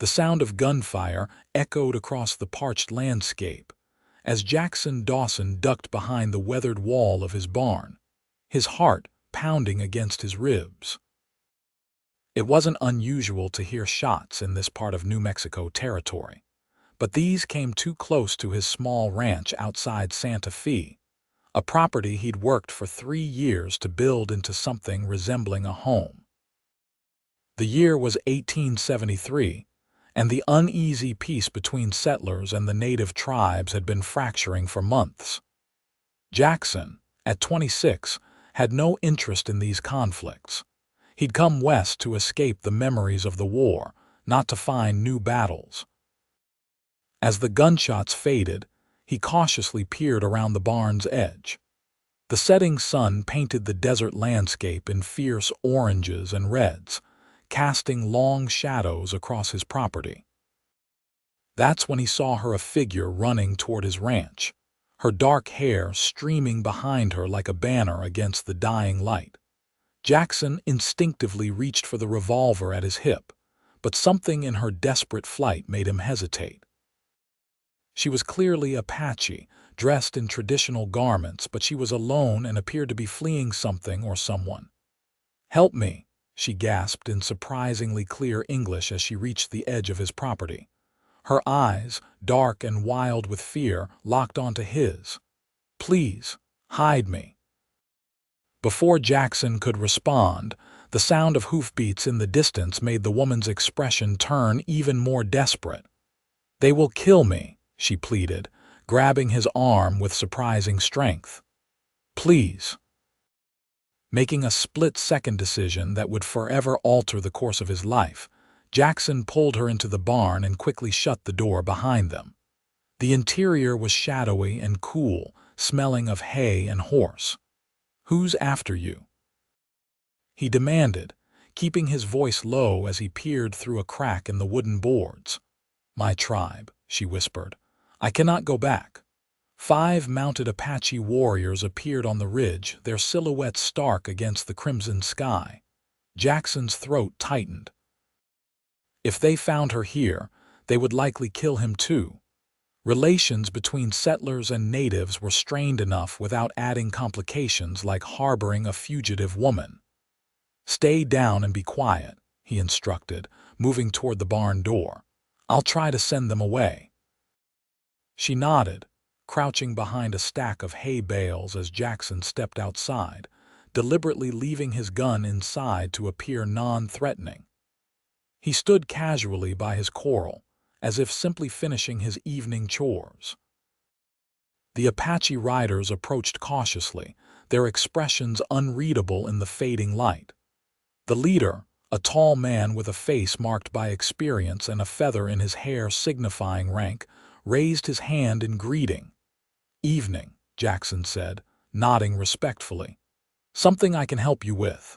The sound of gunfire echoed across the parched landscape as Dawson ducked behind the weathered wall of his barn, his heart pounding against his ribs. It wasn't unusual to hear shots in this part of New Mexico territory, but these came too close to his small ranch outside Santa Fe, a property he'd worked for 3 years to build into something resembling a home. The year was 1873, and the uneasy peace between settlers and the native tribes had been fracturing for months. Jackson, at 26, had no interest in these conflicts. He'd come west to escape the memories of the war, not to find new battles. As the gunshots faded, he cautiously peered around the barn's edge. The setting sun painted the desert landscape in fierce oranges and reds, casting long shadows across his property. That's when he saw a figure running toward his ranch, her dark hair streaming behind her like a banner against the dying light. Jackson instinctively reached for the revolver at his hip, but something in her desperate flight made him hesitate. She was clearly Apache, dressed in traditional garments, but she was alone and appeared to be fleeing something or someone. "Help me," she gasped in surprisingly clear English as she reached the edge of his property. Her eyes, dark and wild with fear, locked onto his. "Please, hide me." Before Jackson could respond, the sound of hoofbeats in the distance made the woman's expression turn even more desperate. "They will kill me," she pleaded, grabbing his arm with surprising strength. "Please." Making a split-second decision that would forever alter the course of his life, Jackson pulled her into the barn and quickly shut the door behind them. The interior was shadowy and cool, smelling of hay and horse. "Who's after you?" he demanded, keeping his voice low as he peered through a crack in the wooden boards. "My tribe," she whispered. "I cannot go back." 5 mounted Apache warriors appeared on the ridge, their silhouettes stark against the crimson sky. Jackson's throat tightened. If they found her here, they would likely kill him too. Relations between settlers and natives were strained enough without adding complications like harboring a fugitive woman. "Stay down and be quiet," he instructed, moving toward the barn door. "I'll try to send them away." She nodded, crouching behind a stack of hay bales as Jackson stepped outside, deliberately leaving his gun inside to appear non-threatening. He stood casually by his corral, as if simply finishing his evening chores. The Apache riders approached cautiously, their expressions unreadable in the fading light. The leader, a tall man with a face marked by experience and a feather in his hair signifying rank, raised his hand in greeting. "Evening," Jackson said, nodding respectfully. "Something I can help you with?"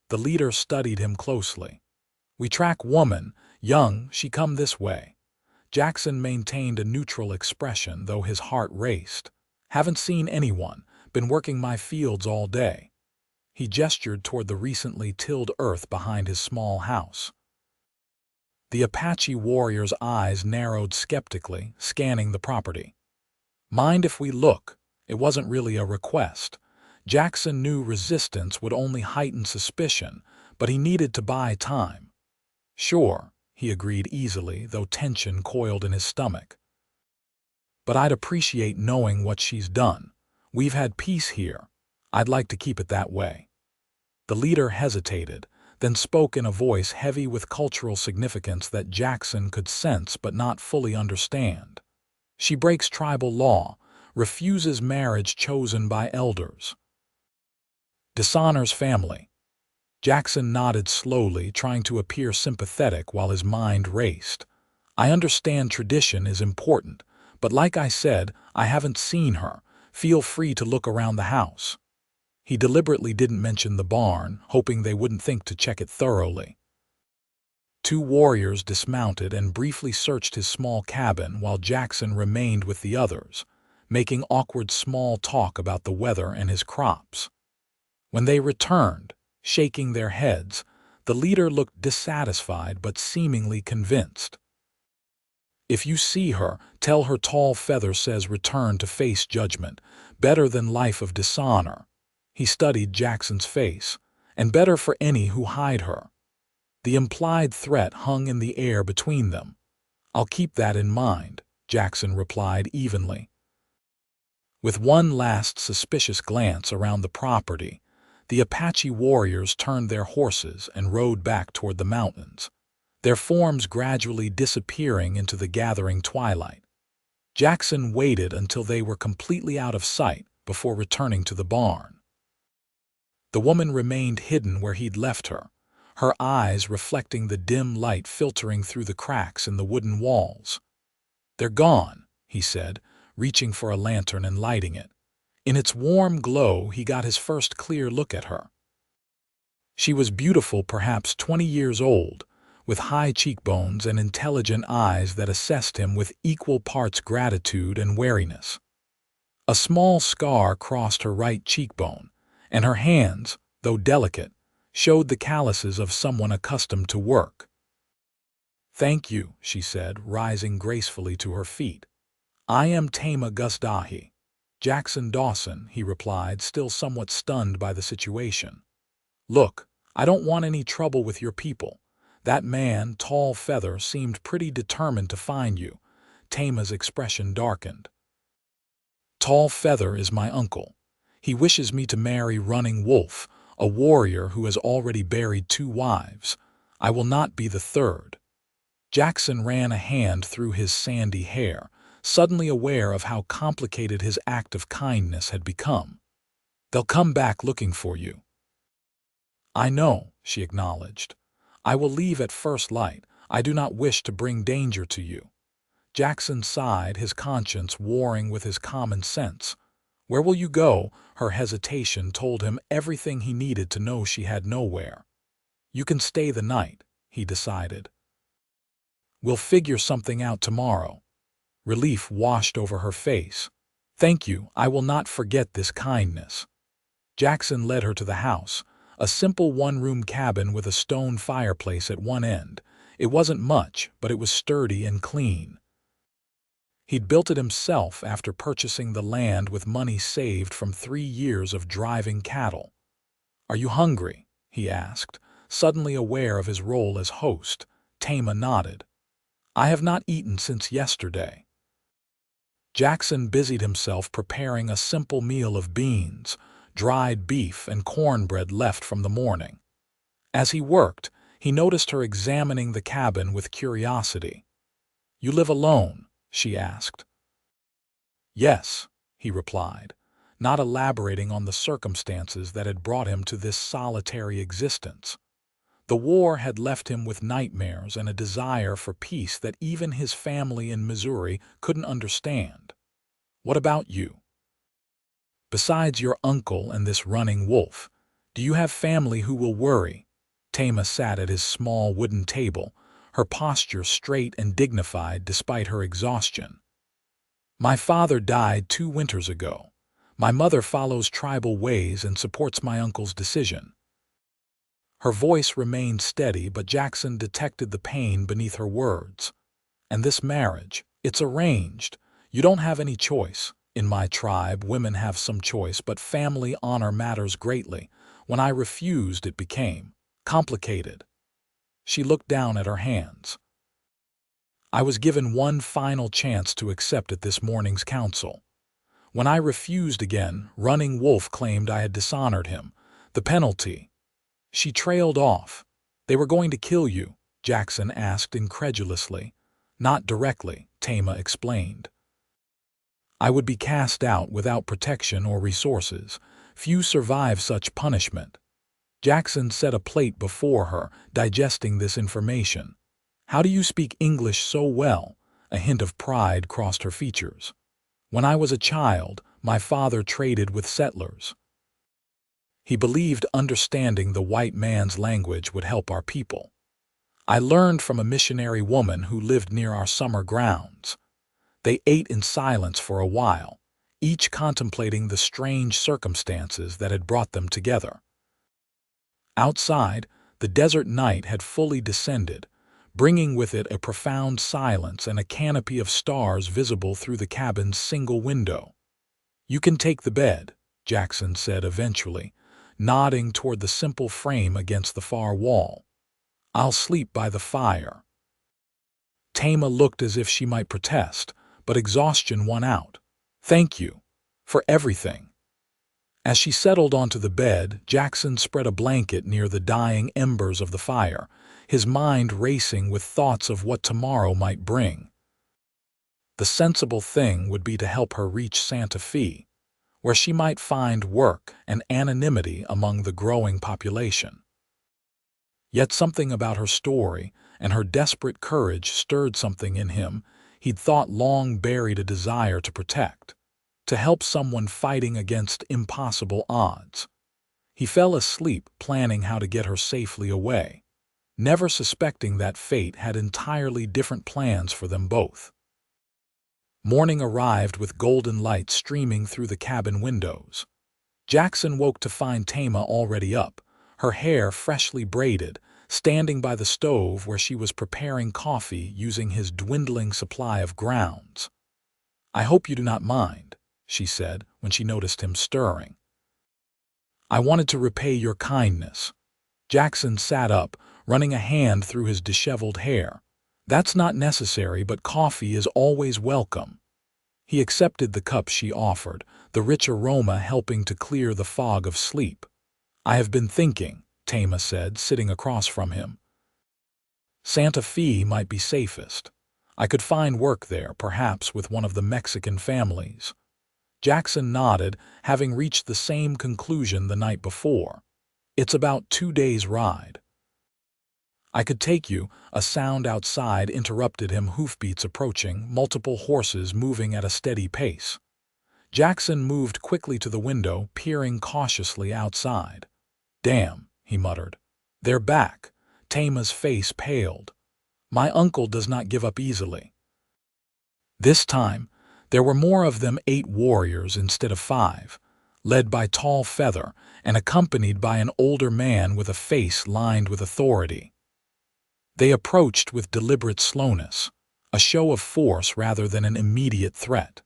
The leader studied him closely. "We track woman, young, she come this way." Jackson maintained a neutral expression, though his heart raced. "Haven't seen anyone, been working my fields all day." He gestured toward the recently tilled earth behind his small house. The Apache warrior's eyes narrowed skeptically, scanning the property. "Mind if we look?" It wasn't really a request. Jackson knew resistance would only heighten suspicion, but he needed to buy time. "Sure," he agreed easily, though tension coiled in his stomach. "But I'd appreciate knowing what she's done. We've had peace here. I'd like to keep it that way." The leader hesitated, then spoke in a voice heavy with cultural significance that Jackson could sense but not fully understand. "She breaks tribal law, refuses marriage chosen by elders. Dishonors family." Jackson nodded slowly, trying to appear sympathetic while his mind raced. "I understand tradition is important, but like I said, I haven't seen her. Feel free to look around the house." He deliberately didn't mention the barn, hoping they wouldn't think to check it thoroughly. 2 warriors dismounted and briefly searched his small cabin while Jackson remained with the others, making awkward small talk about the weather and his crops. When they returned, shaking their heads, The leader looked dissatisfied but seemingly convinced. "If you see her, tell her Tall Feather says return to face judgment, better than life of dishonor." He studied Jackson's face. "And better for any who hide her." The implied threat hung in the air between them. "I'll keep that in mind," Jackson replied evenly. With one last suspicious glance around the property, the Apache warriors turned their horses and rode back toward the mountains, their forms gradually disappearing into the gathering twilight. Jackson waited until they were completely out of sight before returning to the barn. The woman remained hidden where he'd left her, her eyes reflecting the dim light filtering through the cracks in the wooden walls. "They're gone," he said, reaching for a lantern and lighting it. In its warm glow, he got his first clear look at her. She was beautiful, perhaps 20 years old, with high cheekbones and intelligent eyes that assessed him with equal parts gratitude and wariness. A small scar crossed her right cheekbone, and her hands, though delicate, showed the calluses of someone accustomed to work. "Thank you," she said, rising gracefully to her feet. "I am Taima Gusdahi." "Jackson Dawson," he replied, still somewhat stunned by the situation. "Look, I don't want any trouble with your people. That man, Tall Feather, seemed pretty determined to find you." Taima's expression darkened. "Tall Feather is my uncle. He wishes me to marry Running Wolf, a warrior who has already buried 2 wives. I will not be the third." Jackson ran a hand through his sandy hair, suddenly aware of how complicated his act of kindness had become. "They'll come back looking for you." "I know," she acknowledged. "I will leave at first light. I do not wish to bring danger to you." Jackson sighed, his conscience warring with his common sense. "Where will you go?" Her hesitation told him everything he needed to know. She had nowhere. "You can stay the night," he decided. "We'll figure something out tomorrow." Relief washed over her face. "Thank you, I will not forget this kindness." Jackson led her to the house, a simple one-room cabin with a stone fireplace at one end. It wasn't much, but it was sturdy and clean. He'd built it himself after purchasing the land with money saved from 3 years of driving cattle. "Are you hungry?" he asked, suddenly aware of his role as host. Taima nodded. "I have not eaten since yesterday." Jackson busied himself preparing a simple meal of beans, dried beef, and cornbread left from the morning. As he worked, he noticed her examining the cabin with curiosity. "You live alone?" she asked. "Yes," he replied, not elaborating on the circumstances that had brought him to this solitary existence. The war had left him with nightmares and a desire for peace that even his family in Missouri couldn't understand. "What about you? Besides your uncle and this Running Wolf, do you have family who will worry?" Taima sat at his small wooden table, her posture straight and dignified despite her exhaustion. "My father died 2 winters ago. My mother follows tribal ways and supports my uncle's decision." Her voice remained steady, but Jackson detected the pain beneath her words. "And this marriage, it's arranged. You don't have any choice. In my tribe, women have some choice, but family honor matters greatly. When I refused, it became complicated." She looked down at her hands. "I was given one final chance to accept at this morning's council. When I refused again, Running Wolf claimed I had dishonored him. The penalty—" She trailed off. "They were going to kill you?" Jackson asked incredulously. "Not directly," Taima explained. "I would be cast out without protection or resources. Few survive such punishment." Jackson set a plate before her, digesting this information. "How do you speak English so well?" A hint of pride crossed her features. "When I was a child, my father traded with settlers. He believed understanding the white man's language would help our people. I learned from a missionary woman who lived near our summer grounds." They ate in silence for a while, each contemplating the strange circumstances that had brought them together. Outside, The desert night had fully descended, bringing with it a profound silence and a canopy of stars visible through the cabin's single window. "You can take the bed," Jackson said eventually, nodding toward the simple frame against the far wall. "I'll sleep by the fire." Taima looked as if she might protest, but exhaustion won out. "Thank you. For everything." As she settled onto the bed, Jackson spread a blanket near the dying embers of the fire, his mind racing with thoughts of what tomorrow might bring. The sensible thing would be to help her reach Santa Fe, where she might find work and anonymity among the growing population. Yet something about her story and her desperate courage stirred something in him he'd thought long buried a desire to protect, to help someone fighting against impossible odds. He fell asleep planning how to get her safely away, never suspecting that fate had entirely different plans for them both. Morning arrived with golden light streaming through the cabin windows. Jackson woke to find Taima already up, her hair freshly braided, standing by the stove where she was preparing coffee using his dwindling supply of grounds. "I hope you do not mind," she said when she noticed him stirring. "I wanted to repay your kindness." Jackson sat up, running a hand through his disheveled hair. "That's not necessary, but coffee is always welcome." He accepted the cup she offered, the rich aroma helping to clear the fog of sleep. "I have been thinking," Taima said, sitting across from him. "Santa Fe might be safest. I could find work there, perhaps with one of the Mexican families." Jackson nodded, having reached the same conclusion the night before. "It's about 2 days' ride." "I could take you," a sound outside interrupted him, hoofbeats approaching, multiple horses moving at a steady pace. Jackson moved quickly to the window, peering cautiously outside. "Damn," he muttered. "They're back." Taima's face paled. "My uncle does not give up easily." This time, there were more of them, 8 warriors instead of 5, led by Tall Feather and accompanied by an older man with a face lined with authority. They approached with deliberate slowness, a show of force rather than an immediate threat.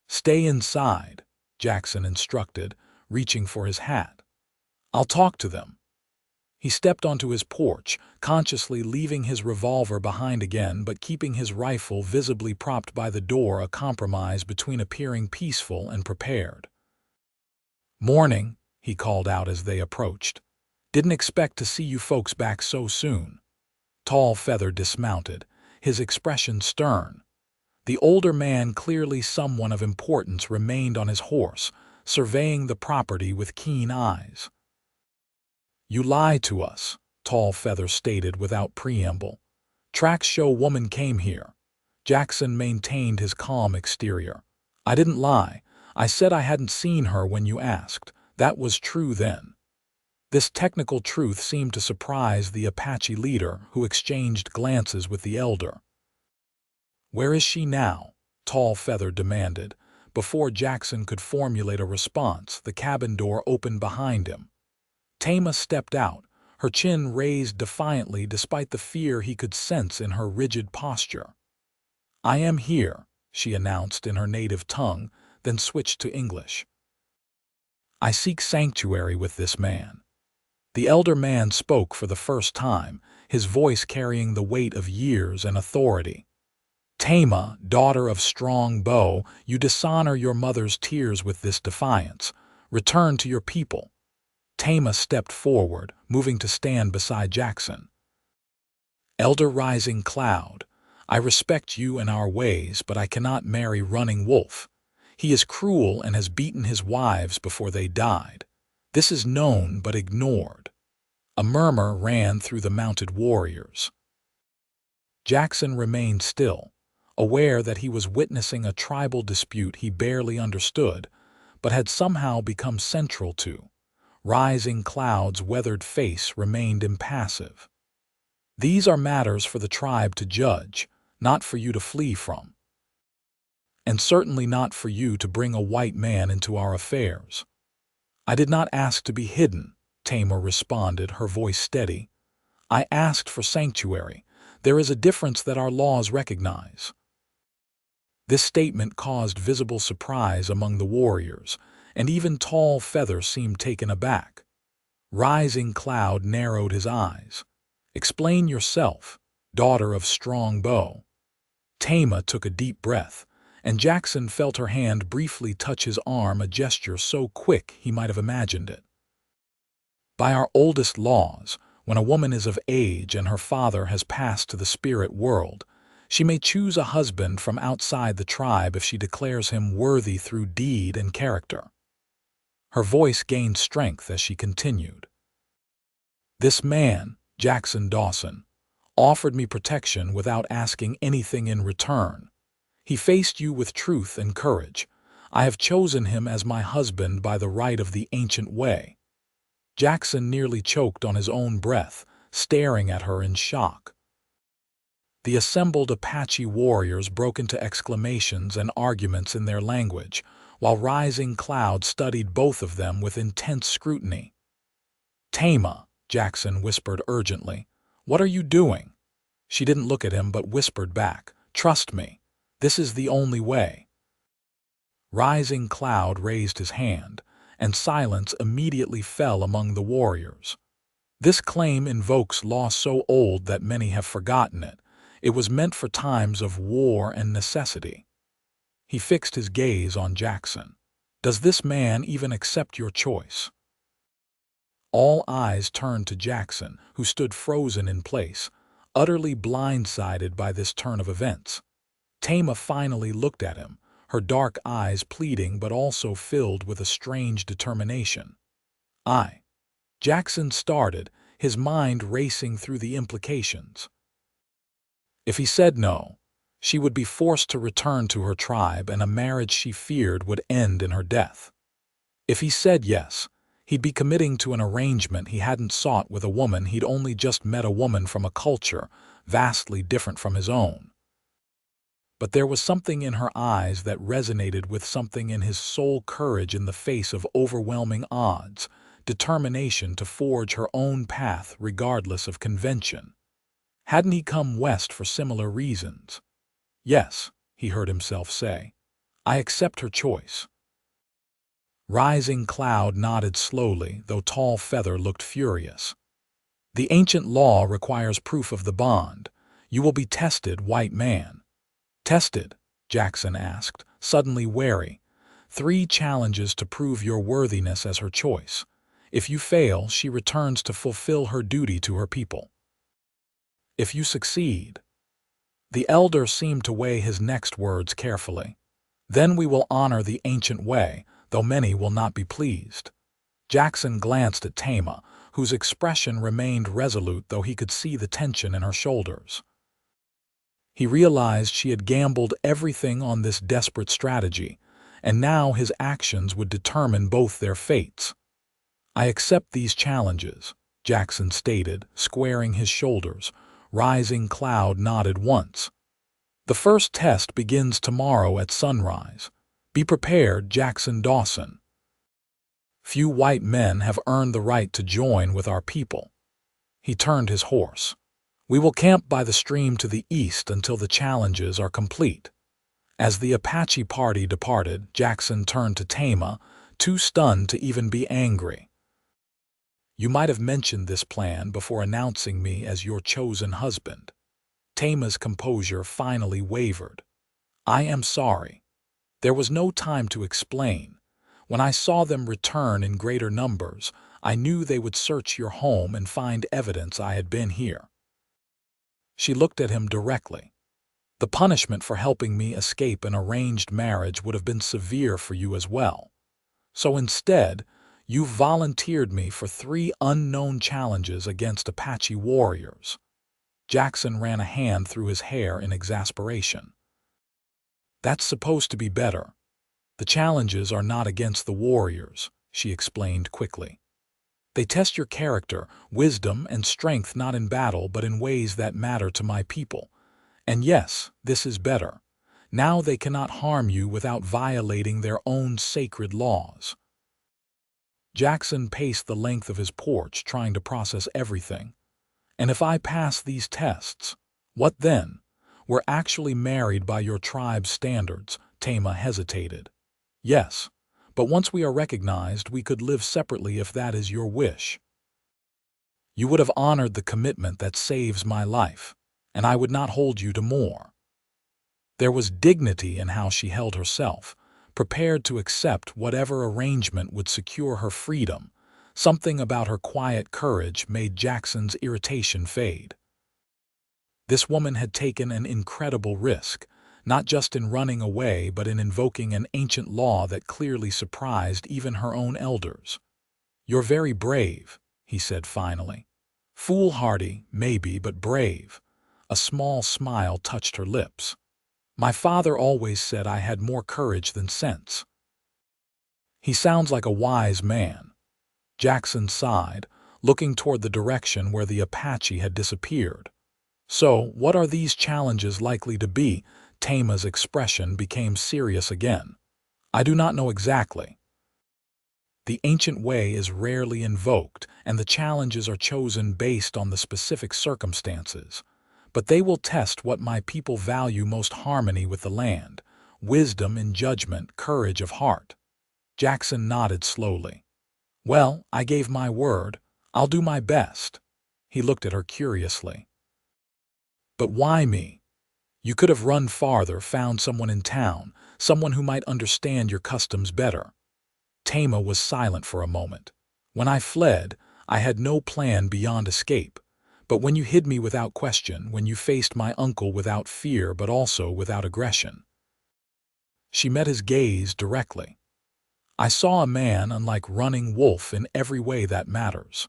"Stay inside," Jackson instructed, reaching for his hat. "I'll talk to them." He stepped onto his porch, consciously leaving his revolver behind again but keeping his rifle visibly propped by the door, a compromise between appearing peaceful and prepared. "Morning," he called out as they approached. "Didn't expect to see you folks back so soon." Tall Feather dismounted, his expression stern. The older man, clearly someone of importance, remained on his horse, surveying the property with keen eyes. "You lie to us," Tall Feather stated without preamble. "Tracks show woman came here." Jackson maintained his calm exterior. "I didn't lie. I said I hadn't seen her when you asked. That was true then." This technical truth seemed to surprise the Apache leader, who exchanged glances with the elder. "Where is she now?" Tall Feather demanded. Before Jackson could formulate a response, the cabin door opened behind him. Taima stepped out, her chin raised defiantly despite the fear he could sense in her rigid posture. "I am here," she announced in her native tongue, then switched to English. "I seek sanctuary with this man." The elder man spoke for the first time, his voice carrying the weight of years and authority. "Taima, daughter of Strong Bow, you dishonor your mother's tears with this defiance. Return to your people." Taima stepped forward, moving to stand beside Jackson. "Elder Rising Cloud, I respect you and our ways, but I cannot marry Running Wolf. He is cruel and has beaten his wives before they died. This is known but ignored." A murmur ran through the mounted warriors. Jackson remained still, aware that he was witnessing a tribal dispute he barely understood, but had somehow become central to. Rising Cloud's weathered face remained impassive. "These are matters for the tribe to judge, not for you to flee from. And certainly not for you to bring a white man into our affairs." "I did not ask to be hidden," Taima responded, her voice steady. "I asked for sanctuary. There is a difference that our laws recognize." This statement caused visible surprise among the warriors, and even Tall Feather seemed taken aback. Rising Cloud narrowed his eyes. "Explain yourself, daughter of Strong Bow." Taima took a deep breath, and Jackson felt her hand briefly touch his arm, a gesture so quick he might have imagined it. "By our oldest laws, when a woman is of age and her father has passed to the spirit world, she may choose a husband from outside the tribe if she declares him worthy through deed and character." Her voice gained strength as she continued. "This man, Jackson Dawson, offered me protection without asking anything in return. He faced you with truth and courage. I have chosen him as my husband by the right of the ancient way." Jackson nearly choked on his own breath, staring at her in shock. The assembled Apache warriors broke into exclamations and arguments in their language, while Rising Cloud studied both of them with intense scrutiny. "Taima," Jackson whispered urgently, "what are you doing?" She didn't look at him but whispered back, "Trust me, this is the only way." Rising Cloud raised his hand, and silence immediately fell among the warriors. This claim invokes law so old that many have forgotten it. It was meant for times of war and necessity. He fixed his gaze on Jackson. "Does this man even accept your choice?" All eyes turned to Jackson, who stood frozen in place, utterly blindsided by this turn of events. Taima finally looked at him, her dark eyes pleading but also filled with a strange determination. Jackson started, his mind racing through the implications. If he said no, she would be forced to return to her tribe and a marriage she feared would end in her death. If he said yes, he'd be committing to an arrangement he hadn't sought with a woman he'd only just met, a woman from a culture vastly different from his own. But there was something in her eyes that resonated with something in his soul, courage in the face of overwhelming odds, determination to forge her own path regardless of convention. Hadn't he come west for similar reasons? "Yes," he heard himself say. "I accept her choice." Rising Cloud nodded slowly, though Tall Feather looked furious. "The ancient law requires proof of the bond. You will be tested, white man." "Tested?" Jackson asked, suddenly wary. "3 challenges to prove your worthiness as her choice. If you fail, she returns to fulfill her duty to her people. If you succeed—" The elder seemed to weigh his next words carefully. "Then we will honor the ancient way, though many will not be pleased." Jackson glanced at Taima, whose expression remained resolute though he could see the tension in her shoulders. He realized she had gambled everything on this desperate strategy, and now his actions would determine both their fates. "I accept these challenges," Jackson stated, squaring his shoulders. Rising Cloud nodded once. "The first test begins tomorrow at sunrise. Be prepared, Jackson Dawson. Few white men have earned the right to join with our people." He turned his horse. "We will camp by the stream to the east until the challenges are complete." As the Apache party departed, Jackson turned to Taima, too stunned to even be angry. "You might have mentioned this plan before announcing me as your chosen husband." Taima's composure finally wavered. "I am sorry. There was no time to explain. When I saw them return in greater numbers, I knew they would search your home and find evidence I had been here." She looked at him directly. "The punishment for helping me escape an arranged marriage would have been severe for you as well. So instead, you volunteered me for 3 unknown challenges against Apache warriors." Jackson ran a hand through his hair in exasperation. "That's supposed to be better. The challenges are not against the warriors," she explained quickly. "They test your character, wisdom, and strength not in battle but in ways that matter to my people. And yes, this is better. Now they cannot harm you without violating their own sacred laws." Jackson paced the length of his porch, trying to process everything. And if I pass these tests, what then? We're actually married by your tribe's standards, Taima hesitated. Yes, but once we are recognized, we could live separately if that is your wish. You would have honored the commitment that saves my life, and I would not hold you to more. There was dignity in how she held herself, prepared to accept whatever arrangement would secure her freedom. Something about her quiet courage made Jackson's irritation fade. This woman had taken an incredible risk, not just in running away but in invoking an ancient law that clearly surprised even her own elders. "You're very brave," he said finally. "Foolhardy, maybe, but brave." A small smile touched her lips. "My father always said I had more courage than sense." "He sounds like a wise man." Jackson sighed, looking toward the direction where the Apache had disappeared. "So, what are these challenges likely to be?" Taima's expression became serious again. "I do not know exactly. The ancient way is rarely invoked, and the challenges are chosen based on the specific circumstances. But they will test what my people value most: harmony with the land, wisdom in judgment, courage of heart." Jackson nodded slowly. "Well, I gave my word. I'll do my best." He looked at her curiously. "But why me? You could have run farther, found someone in town, someone who might understand your customs better." Taima was silent for a moment. "When I fled, I had no plan beyond escape. But when you hid me without question, when you faced my uncle without fear but also without aggression." She met his gaze directly. "I saw a man unlike running wolf in every way that matters."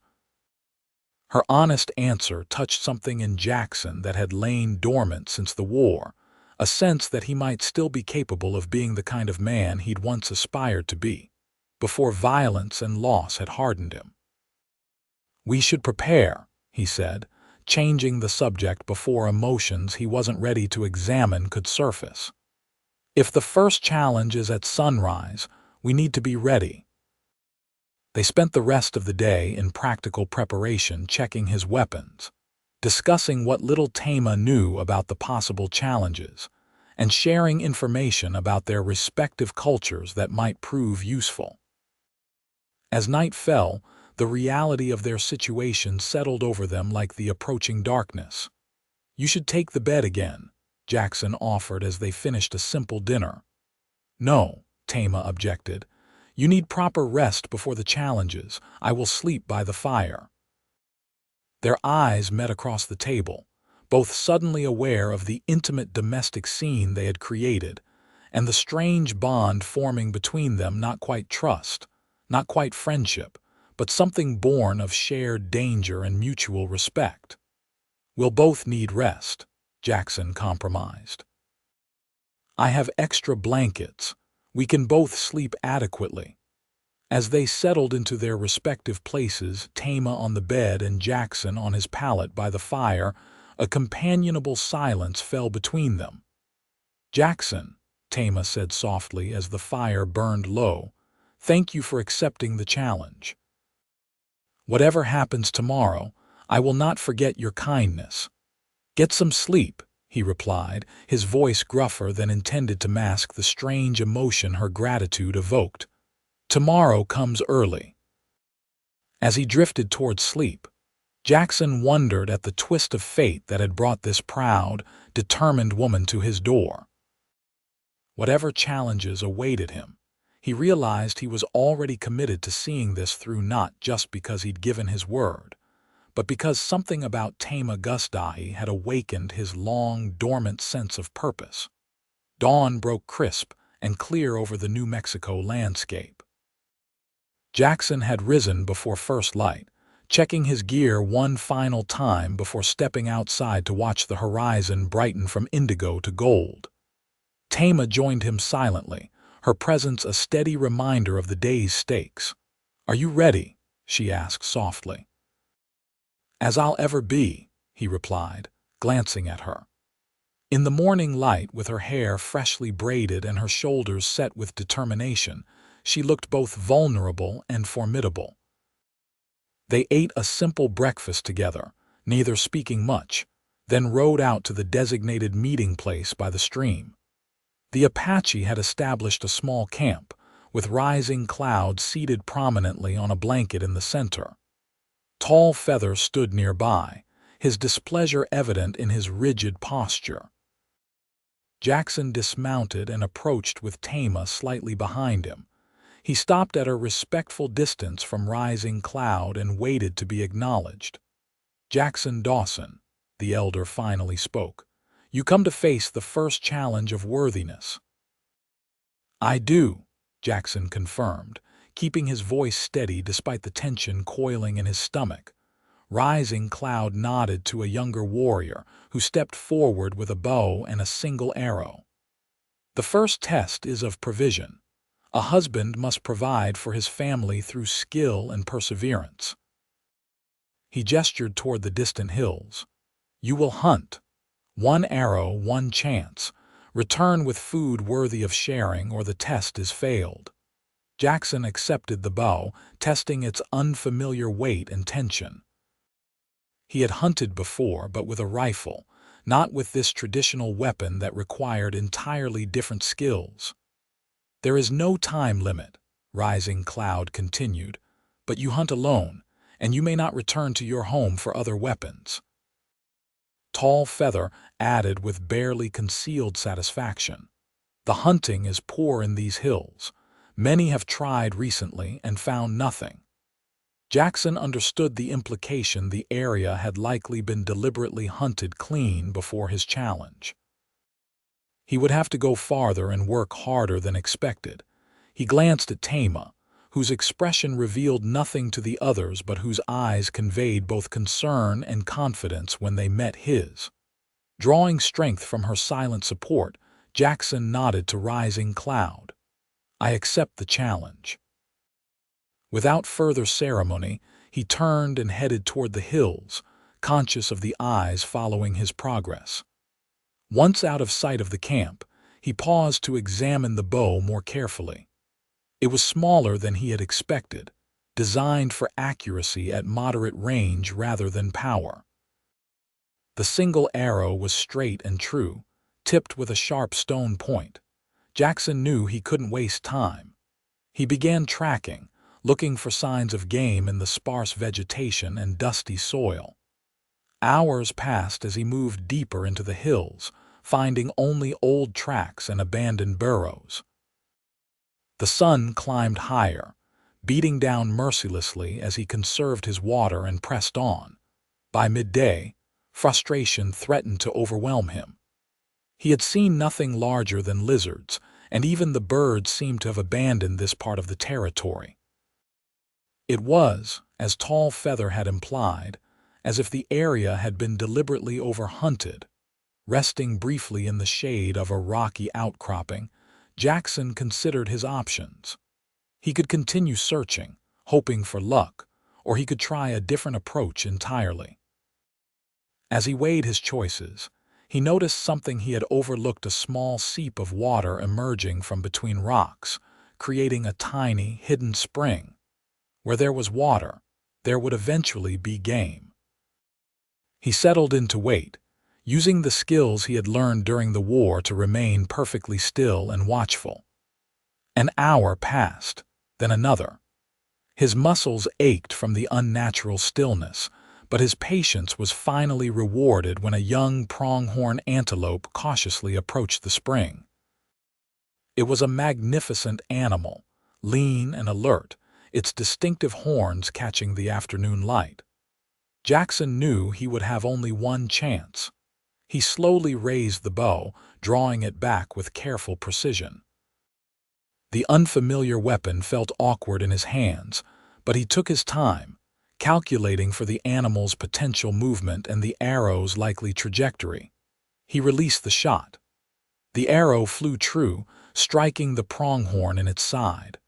Her honest answer touched something in Jackson that had lain dormant since the war, a sense that he might still be capable of being the kind of man he'd once aspired to be, before violence and loss had hardened him. "We should prepare," he said, changing the subject before emotions he wasn't ready to examine could surface. "If the first challenge is at sunrise, we need to be ready." They spent the rest of the day in practical preparation, checking his weapons, discussing what little Taima knew about the possible challenges, and sharing information about their respective cultures that might prove useful. As night fell, the reality of their situation settled over them like the approaching darkness. "You should take the bed again," Jackson offered as they finished a simple dinner. "No," Taima objected. "You need proper rest before the challenges. I will sleep by the fire." Their eyes met across the table, both suddenly aware of the intimate domestic scene they had created, and the strange bond forming between them: not quite trust, not quite friendship, but something born of shared danger and mutual respect. "We'll both need rest," Jackson compromised. "I have extra blankets. We can both sleep adequately." As they settled into their respective places, Taima on the bed and Jackson on his pallet by the fire, a companionable silence fell between them. "Jackson," Taima said softly as the fire burned low, "thank you for accepting the challenge. Whatever happens tomorrow, I will not forget your kindness." "Get some sleep," he replied, his voice gruffer than intended to mask the strange emotion her gratitude evoked. "Tomorrow comes early." As he drifted toward sleep, Jackson wondered at the twist of fate that had brought this proud, determined woman to his door. Whatever challenges awaited him, he realized he was already committed to seeing this through, not just because he'd given his word, but because something about Taima Gusdahi had awakened his long, dormant sense of purpose. Dawn broke crisp and clear over the New Mexico landscape. Jackson had risen before first light, checking his gear one final time before stepping outside to watch the horizon brighten from indigo to gold. Taima joined him silently, her presence a steady reminder of the day's stakes. "Are you ready?" she asked softly. "As I'll ever be," he replied, glancing at her. In the morning light, with her hair freshly braided and her shoulders set with determination, she looked both vulnerable and formidable. They ate a simple breakfast together, neither speaking much, then rode out to the designated meeting place by the stream. The Apache had established a small camp, with Rising Cloud seated prominently on a blanket in the center. Tall Feather stood nearby, his displeasure evident in his rigid posture. Jackson dismounted and approached with Taima slightly behind him. He stopped at a respectful distance from Rising Cloud and waited to be acknowledged. "Jackson Dawson," the elder finally spoke, "you come to face the first challenge of worthiness." "I do," Jackson confirmed, keeping his voice steady despite the tension coiling in his stomach. Rising Cloud nodded to a younger warrior who stepped forward with a bow and a single arrow. "The first test is of provision. A husband must provide for his family through skill and perseverance." He gestured toward the distant hills. "You will hunt. One arrow, one chance. Return with food worthy of sharing or the test is failed." Jackson accepted the bow, testing its unfamiliar weight and tension. He had hunted before, but with a rifle, not with this traditional weapon that required entirely different skills. "There is no time limit," Rising Cloud continued, "but you hunt alone, and you may not return to your home for other weapons." Tall Feather added with barely concealed satisfaction, "The hunting is poor in these hills. Many have tried recently and found nothing." Jackson understood the implication the area had likely been deliberately hunted clean before his challenge. He would have to go farther and work harder than expected. He glanced at Taima, whose expression revealed nothing to the others but whose eyes conveyed both concern and confidence when they met his. Drawing strength from her silent support, Jackson nodded to Rising Cloud. "I accept the challenge." Without further ceremony, he turned and headed toward the hills, conscious of the eyes following his progress. Once out of sight of the camp, he paused to examine the bow more carefully. It was smaller than he had expected, designed for accuracy at moderate range rather than power. The single arrow was straight and true, tipped with a sharp stone point. Jackson knew he couldn't waste time. He began tracking, looking for signs of game in the sparse vegetation and dusty soil. Hours passed as he moved deeper into the hills, finding only old tracks and abandoned burrows. The sun climbed higher, beating down mercilessly as he conserved his water and pressed on. By midday, frustration threatened to overwhelm him. He had seen nothing larger than lizards, and even the birds seemed to have abandoned this part of the territory. It was, as Tall Feather had implied, as if the area had been deliberately overhunted. Resting briefly in the shade of a rocky outcropping, Jackson considered his options. He could continue searching, hoping for luck, or he could try a different approach entirely. As he weighed his choices, he noticed something he had overlooked: a small seep of water emerging from between rocks, creating a tiny, hidden spring. Where there was water, there would eventually be game. He settled in to wait, using the skills he had learned during the war to remain perfectly still and watchful. An hour passed, then another. His muscles ached from the unnatural stillness, but his patience was finally rewarded when a young pronghorn antelope cautiously approached the spring. It was a magnificent animal, lean and alert, its distinctive horns catching the afternoon light. Jackson knew he would have only one chance. He slowly raised the bow, drawing it back with careful precision. The unfamiliar weapon felt awkward in his hands, but he took his time, calculating for the animal's potential movement and the arrow's likely trajectory. He released the shot. The arrow flew true, striking the pronghorn in its side.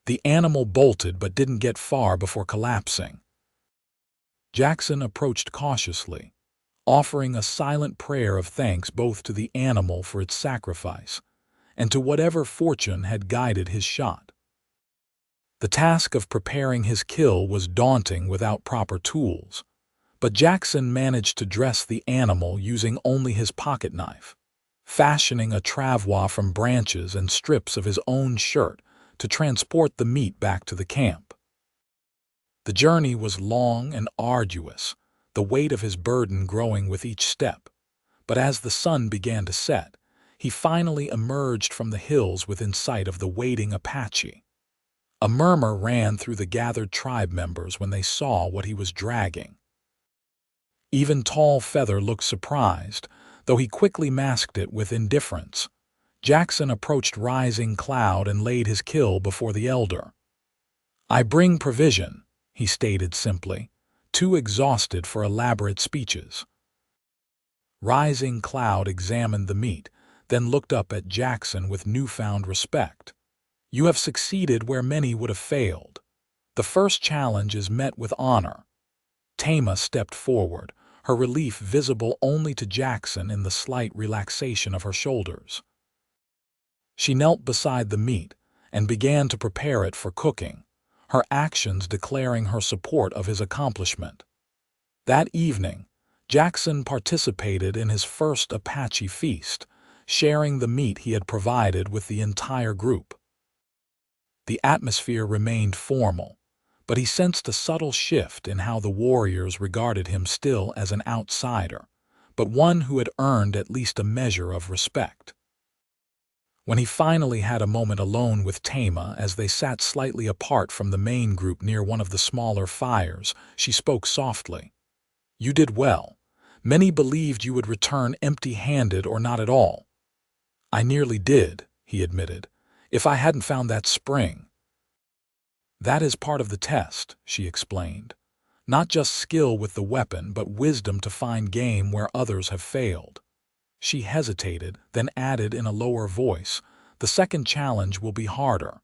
The animal bolted but didn't get far before collapsing. Jackson approached cautiously, offering a silent prayer of thanks both to the animal for its sacrifice and to whatever fortune had guided his shot. The task of preparing his kill was daunting without proper tools, but Jackson managed to dress the animal using only his pocket knife, fashioning a travois from branches and strips of his own shirt to transport the meat back to the camp. The journey was long and arduous, the weight of his burden growing with each step, but as the sun began to set, he finally emerged from the hills within sight of the waiting Apache. A murmur ran through the gathered tribe members when they saw what he was dragging. Even Tall Feather looked surprised, though he quickly masked it with indifference. Jackson approached Rising Cloud and laid his kill before the elder. "I bring provision," he stated simply, too exhausted for elaborate speeches. Rising Cloud examined the meat, then looked up at Jackson with newfound respect. "You have succeeded where many would have failed. The first challenge is met with honor." Taima stepped forward, her relief visible only to Jackson in the slight relaxation of her shoulders. She knelt beside the meat and began to prepare it for cooking, her actions declaring her support of his accomplishment. That evening, Jackson participated in his first Apache feast, sharing the meat he had provided with the entire group. The atmosphere remained formal, but he sensed a subtle shift in how the warriors regarded him still as an outsider, but one who had earned at least a measure of respect. When he finally had a moment alone with Taima as they sat slightly apart from the main group near one of the smaller fires, she spoke softly. "You did well. Many believed you would return empty-handed or not at all." "I nearly did," he admitted, "if I hadn't found that spring." "That is part of the test," she explained. "Not just skill with the weapon, but wisdom to find game where others have failed." She hesitated, then added in a lower voice, "The second challenge will be harder."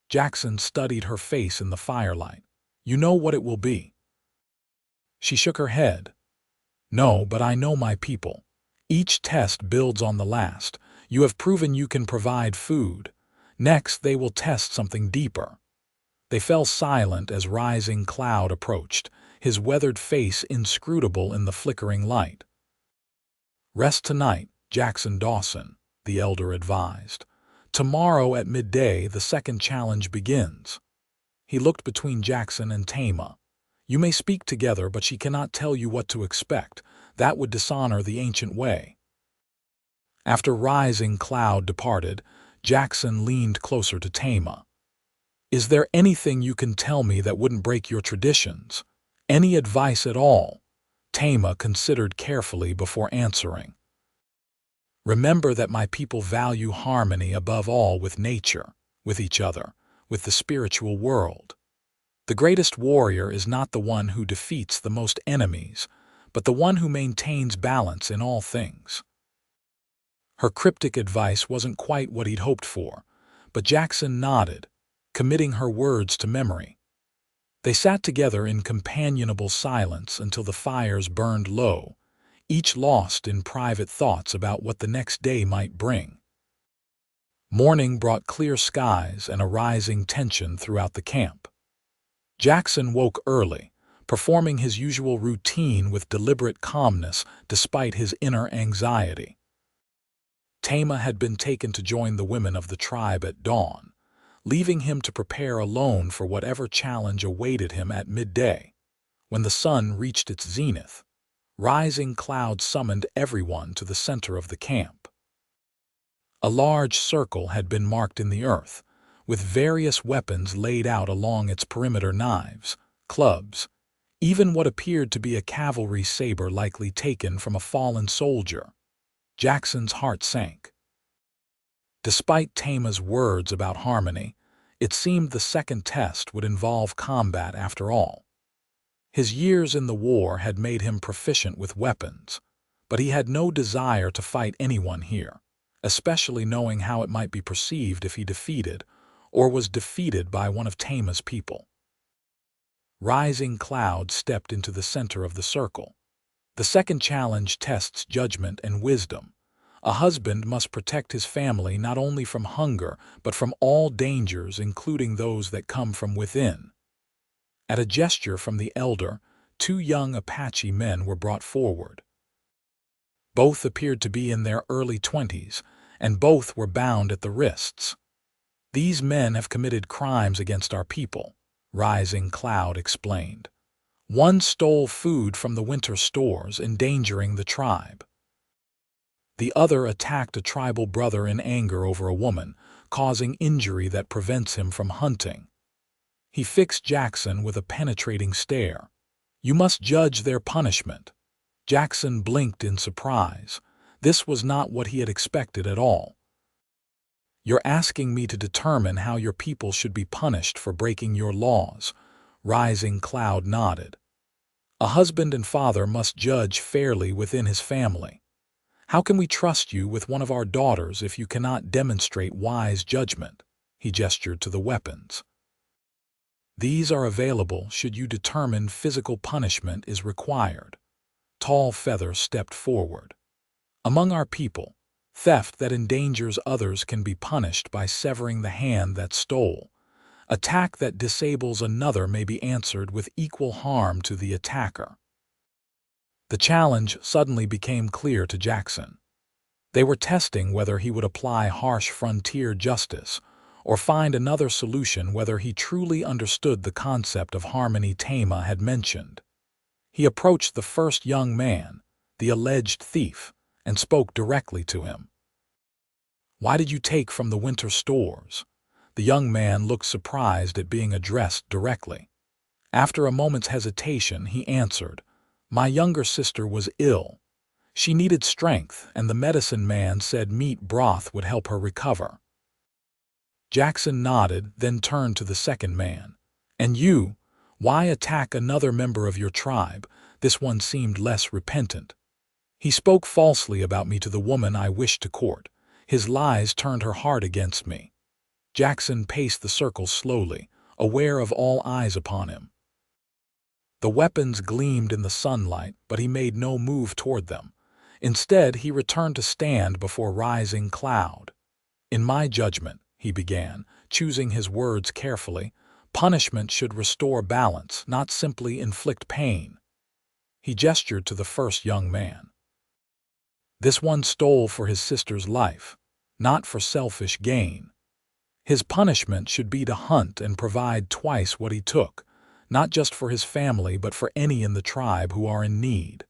Jackson studied her face in the firelight. "You know what it will be?" She shook her head. "No, but I know my people. Each test builds on the last. You have proven you can provide food. Next, they will test something deeper." They fell silent as Rising Cloud approached, his weathered face inscrutable in the flickering light. "Rest tonight, Jackson Dawson," the elder advised. "Tomorrow at midday the second challenge begins." He looked between Jackson and Taima. "You may speak together, but she cannot tell you what to expect. That would dishonor the ancient way." After Rising Cloud departed, Jackson leaned closer to Taima. "Is there anything you can tell me that wouldn't break your traditions? Any advice at all?" Taima considered carefully before answering. "Remember that my people value harmony above all with nature, with each other, with the spiritual world. The greatest warrior is not the one who defeats the most enemies, but the one who maintains balance in all things." Her cryptic advice wasn't quite what he'd hoped for, but Jackson nodded, committing her words to memory. They sat together in companionable silence until the fires burned low, each lost in private thoughts about what the next day might bring. Morning brought clear skies and a rising tension throughout the camp. Jackson woke early, performing his usual routine with deliberate calmness despite his inner anxiety. Taima had been taken to join the women of the tribe at dawn, leaving him to prepare alone for whatever challenge awaited him at midday. When the sun reached its zenith, Rising Cloud summoned everyone to the center of the camp. A large circle had been marked in the earth, with various weapons laid out along its perimeter: knives, clubs, even what appeared to be a cavalry saber likely taken from a fallen soldier. Jackson's heart sank. Despite Taima's words about harmony, it seemed the second test would involve combat after all. His years in the war had made him proficient with weapons, but he had no desire to fight anyone here, especially knowing how it might be perceived if he defeated or was defeated by one of Taima's people. Rising Cloud stepped into the center of the circle. The second challenge tests judgment and wisdom, A husband must protect his family not only from hunger, but from all dangers, including those that come from within. At a gesture from the elder, two young Apache men were brought forward. Both appeared to be in their early 20s, and both were bound at the wrists. "These men have committed crimes against our people," Rising Cloud explained. "One stole food from the winter stores, endangering the tribe. The other attacked a tribal brother in anger over a woman, causing injury that prevents him from hunting." He fixed Jackson with a penetrating stare. "You must judge their punishment." Jackson blinked in surprise. This was not what he had expected at all. "You're asking me to determine how your people should be punished for breaking your laws?" Rising Cloud nodded. "A husband and father must judge fairly within his family. How can we trust you with one of our daughters if you cannot demonstrate wise judgment?" He gestured to the weapons. "These are available should you determine physical punishment is required." Tall Feather stepped forward. "Among our people, theft that endangers others can be punished by severing the hand that stole. Attack that disables another may be answered with equal harm to the attacker." The challenge suddenly became clear to Jackson. They were testing whether he would apply harsh frontier justice or find another solution, whether he truly understood the concept of harmony Taima had mentioned. He approached the first young man, the alleged thief, and spoke directly to him. "Why did you take from the winter stores?" The young man looked surprised at being addressed directly. After a moment's hesitation, he answered, "My younger sister was ill. She needed strength, and the medicine man said meat broth would help her recover." Jackson nodded, then turned to the second man. "And you, why attack another member of your tribe?" This one seemed less repentant. "He spoke falsely about me to the woman I wished to court. His lies turned her heart against me." Jackson paced the circle slowly, aware of all eyes upon him. The weapons gleamed in the sunlight, but he made no move toward them. Instead, he returned to stand before Rising Cloud. "In my judgment," he began, choosing his words carefully, "punishment should restore balance, not simply inflict pain." He gestured to the first young man. "This one stole for his sister's life, not for selfish gain. His punishment should be to hunt and provide twice what he took, not just for his family but for any in the tribe who are in need."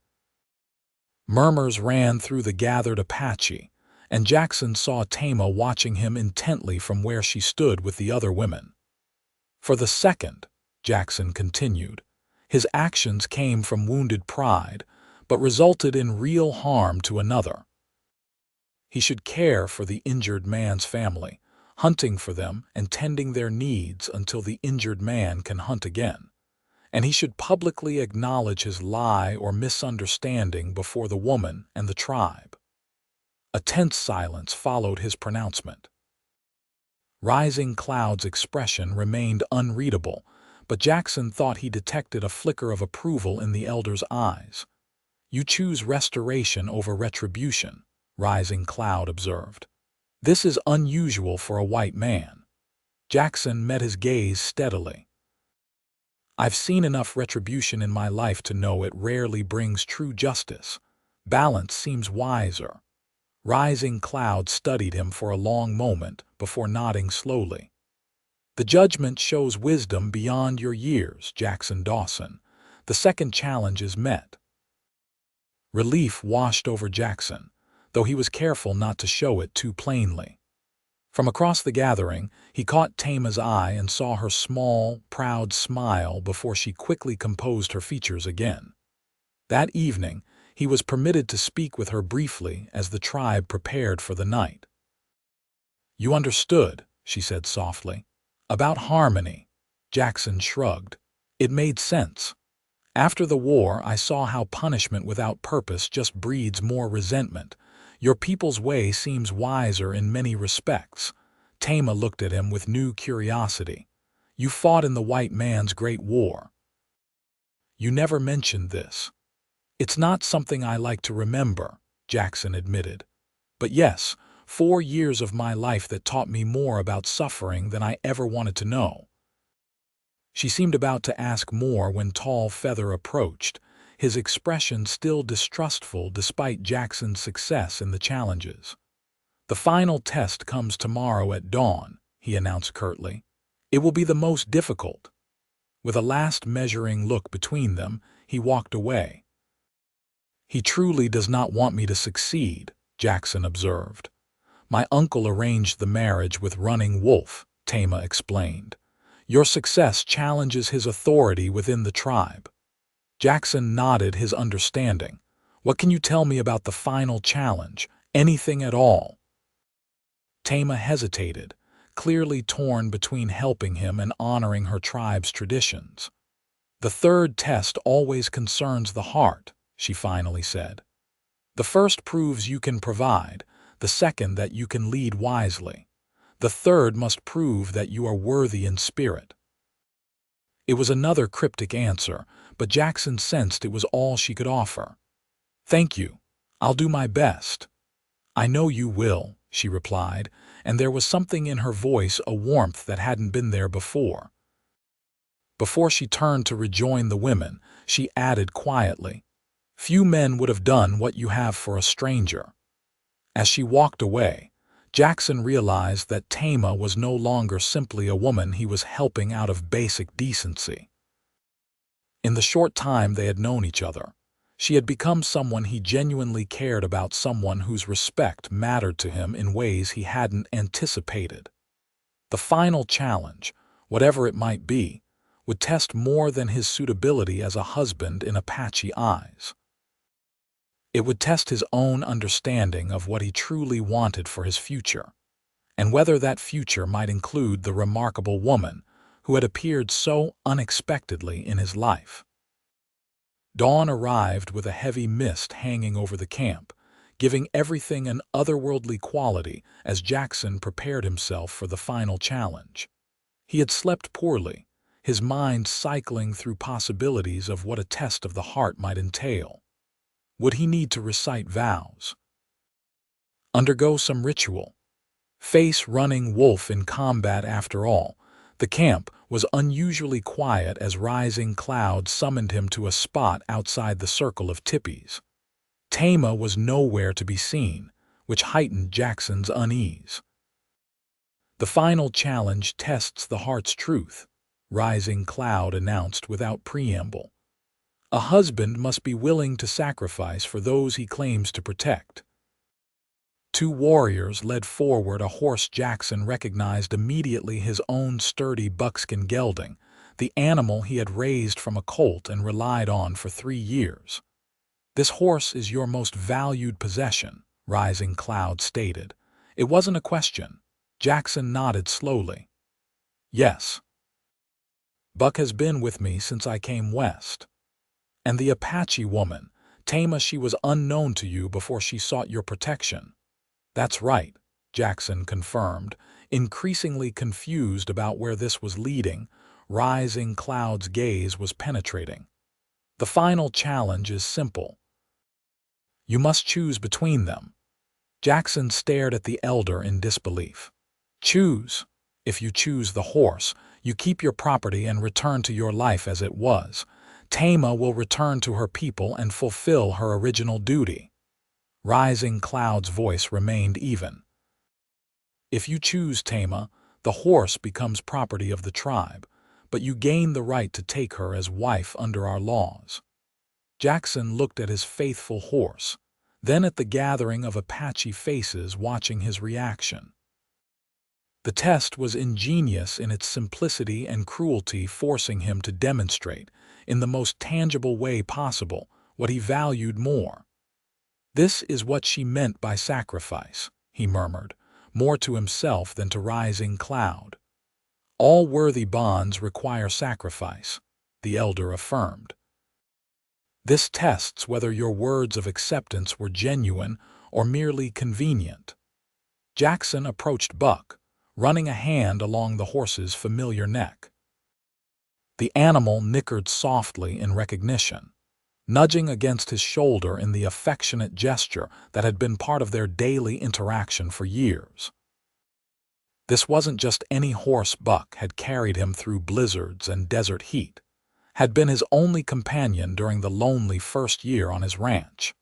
Murmurs ran through the gathered Apache, and Jackson saw Taima watching him intently from where she stood with the other women. "For the second," Jackson continued, "his actions came from wounded pride, but resulted in real harm to another. He should care for the injured man's family, hunting for them and tending their needs until the injured man can hunt again. And he should publicly acknowledge his lie or misunderstanding before the woman and the tribe." A tense silence followed his pronouncement. Rising Cloud's expression remained unreadable, but Jackson thought he detected a flicker of approval in the elder's eyes. "You choose restoration over retribution," Rising Cloud observed. "This is unusual for a white man." Jackson met his gaze steadily. "I've seen enough retribution in my life to know it rarely brings true justice. Balance seems wiser." Rising Cloud studied him for a long moment before nodding slowly. "The judgment shows wisdom beyond your years, Jackson Dawson. The second challenge is met." Relief washed over Jackson, though he was careful not to show it too plainly. From across the gathering, he caught Taima's eye and saw her small, proud smile before she quickly composed her features again. That evening, he was permitted to speak with her briefly as the tribe prepared for the night. "You understood," she said softly. "About harmony." Jackson shrugged. "It made sense. After the war, I saw how punishment without purpose just breeds more resentment. Your people's way seems wiser in many respects." Taima looked at him with new curiosity. "You fought in the white man's great war." "You never mentioned this." "It's not something I like to remember," Jackson admitted. But yes, 4 years of my life that taught me more about suffering than I ever wanted to know. She seemed about to ask more when Tall Feather approached, his expression still distrustful despite Jackson's success in the challenges. "The final test comes tomorrow at dawn," he announced curtly. "It will be the most difficult." With a last measuring look between them, he walked away. "He truly does not want me to succeed," Jackson observed. "My uncle arranged the marriage with Running Wolf," Taima explained. "Your success challenges his authority within the tribe." Jackson nodded his understanding. "What can you tell me about the final challenge? Anything at all?" Taima hesitated, clearly torn between helping him and honoring her tribe's traditions. "The third test always concerns the heart," she finally said. "The first proves you can provide, the second that you can lead wisely. The third must prove that you are worthy in spirit." It was another cryptic answer, but Jackson sensed it was all she could offer. "Thank you. I'll do my best." "I know you will," she replied, and there was something in her voice, a warmth that hadn't been there before. Before she turned to rejoin the women, she added quietly, "Few men would have done what you have for a stranger." As she walked away, Jackson realized that Taima was no longer simply a woman he was helping out of basic decency. In the short time they had known each other, she had become someone he genuinely cared about, someone whose respect mattered to him in ways he hadn't anticipated. The final challenge, whatever it might be, would test more than his suitability as a husband in Apache eyes. It would test his own understanding of what he truly wanted for his future, and whether that future might include the remarkable woman who had appeared so unexpectedly in his life. Dawn arrived with a heavy mist hanging over the camp, giving everything an otherworldly quality as Jackson prepared himself for the final challenge. He had slept poorly, his mind cycling through possibilities of what a test of the heart might entail. Would he need to recite vows? Undergo some ritual? Face Running Wolf in combat? After all, the camp was unusually quiet as rising clouds summoned him to a spot outside the circle of tippies. Taima was nowhere to be seen, which heightened Jackson's unease. "The final challenge tests the heart's truth," Rising Cloud announced without preamble. "A husband must be willing to sacrifice for those he claims to protect." Two warriors led forward a horse Jackson recognized immediately, his own sturdy buckskin gelding, the animal he had raised from a colt and relied on for 3 years. "This horse is your most valued possession," Rising Cloud stated. It wasn't a question. Jackson nodded slowly. "Yes. Buck has been with me since I came west." "And the Apache woman, Taima, she was unknown to you before she sought your protection." "That's right," Jackson confirmed, increasingly confused about where this was leading. Rising Cloud's gaze was penetrating. "The final challenge is simple. You must choose between them." Jackson stared at the elder in disbelief. "Choose. If you choose the horse, you keep your property and return to your life as it was. Taima will return to her people and fulfill her original duty." Rising Cloud's voice remained even. "If you choose Taima, the horse becomes property of the tribe, but you gain the right to take her as wife under our laws." Jackson looked at his faithful horse, then at the gathering of Apache faces watching his reaction. The test was ingenious in its simplicity and cruelty, forcing him to demonstrate, in the most tangible way possible, what he valued more. "This is what she meant by sacrifice," he murmured, more to himself than to Rising Cloud. "All worthy bonds require sacrifice," the elder affirmed. "This tests whether your words of acceptance were genuine or merely convenient." Jackson approached Buck, running a hand along the horse's familiar neck. The animal nickered softly in recognition. nudging against his shoulder in the affectionate gesture that had been part of their daily interaction for years. This wasn't just any horse. Buck had carried him through blizzards and desert heat, had been his only companion during the lonely first year on his ranch.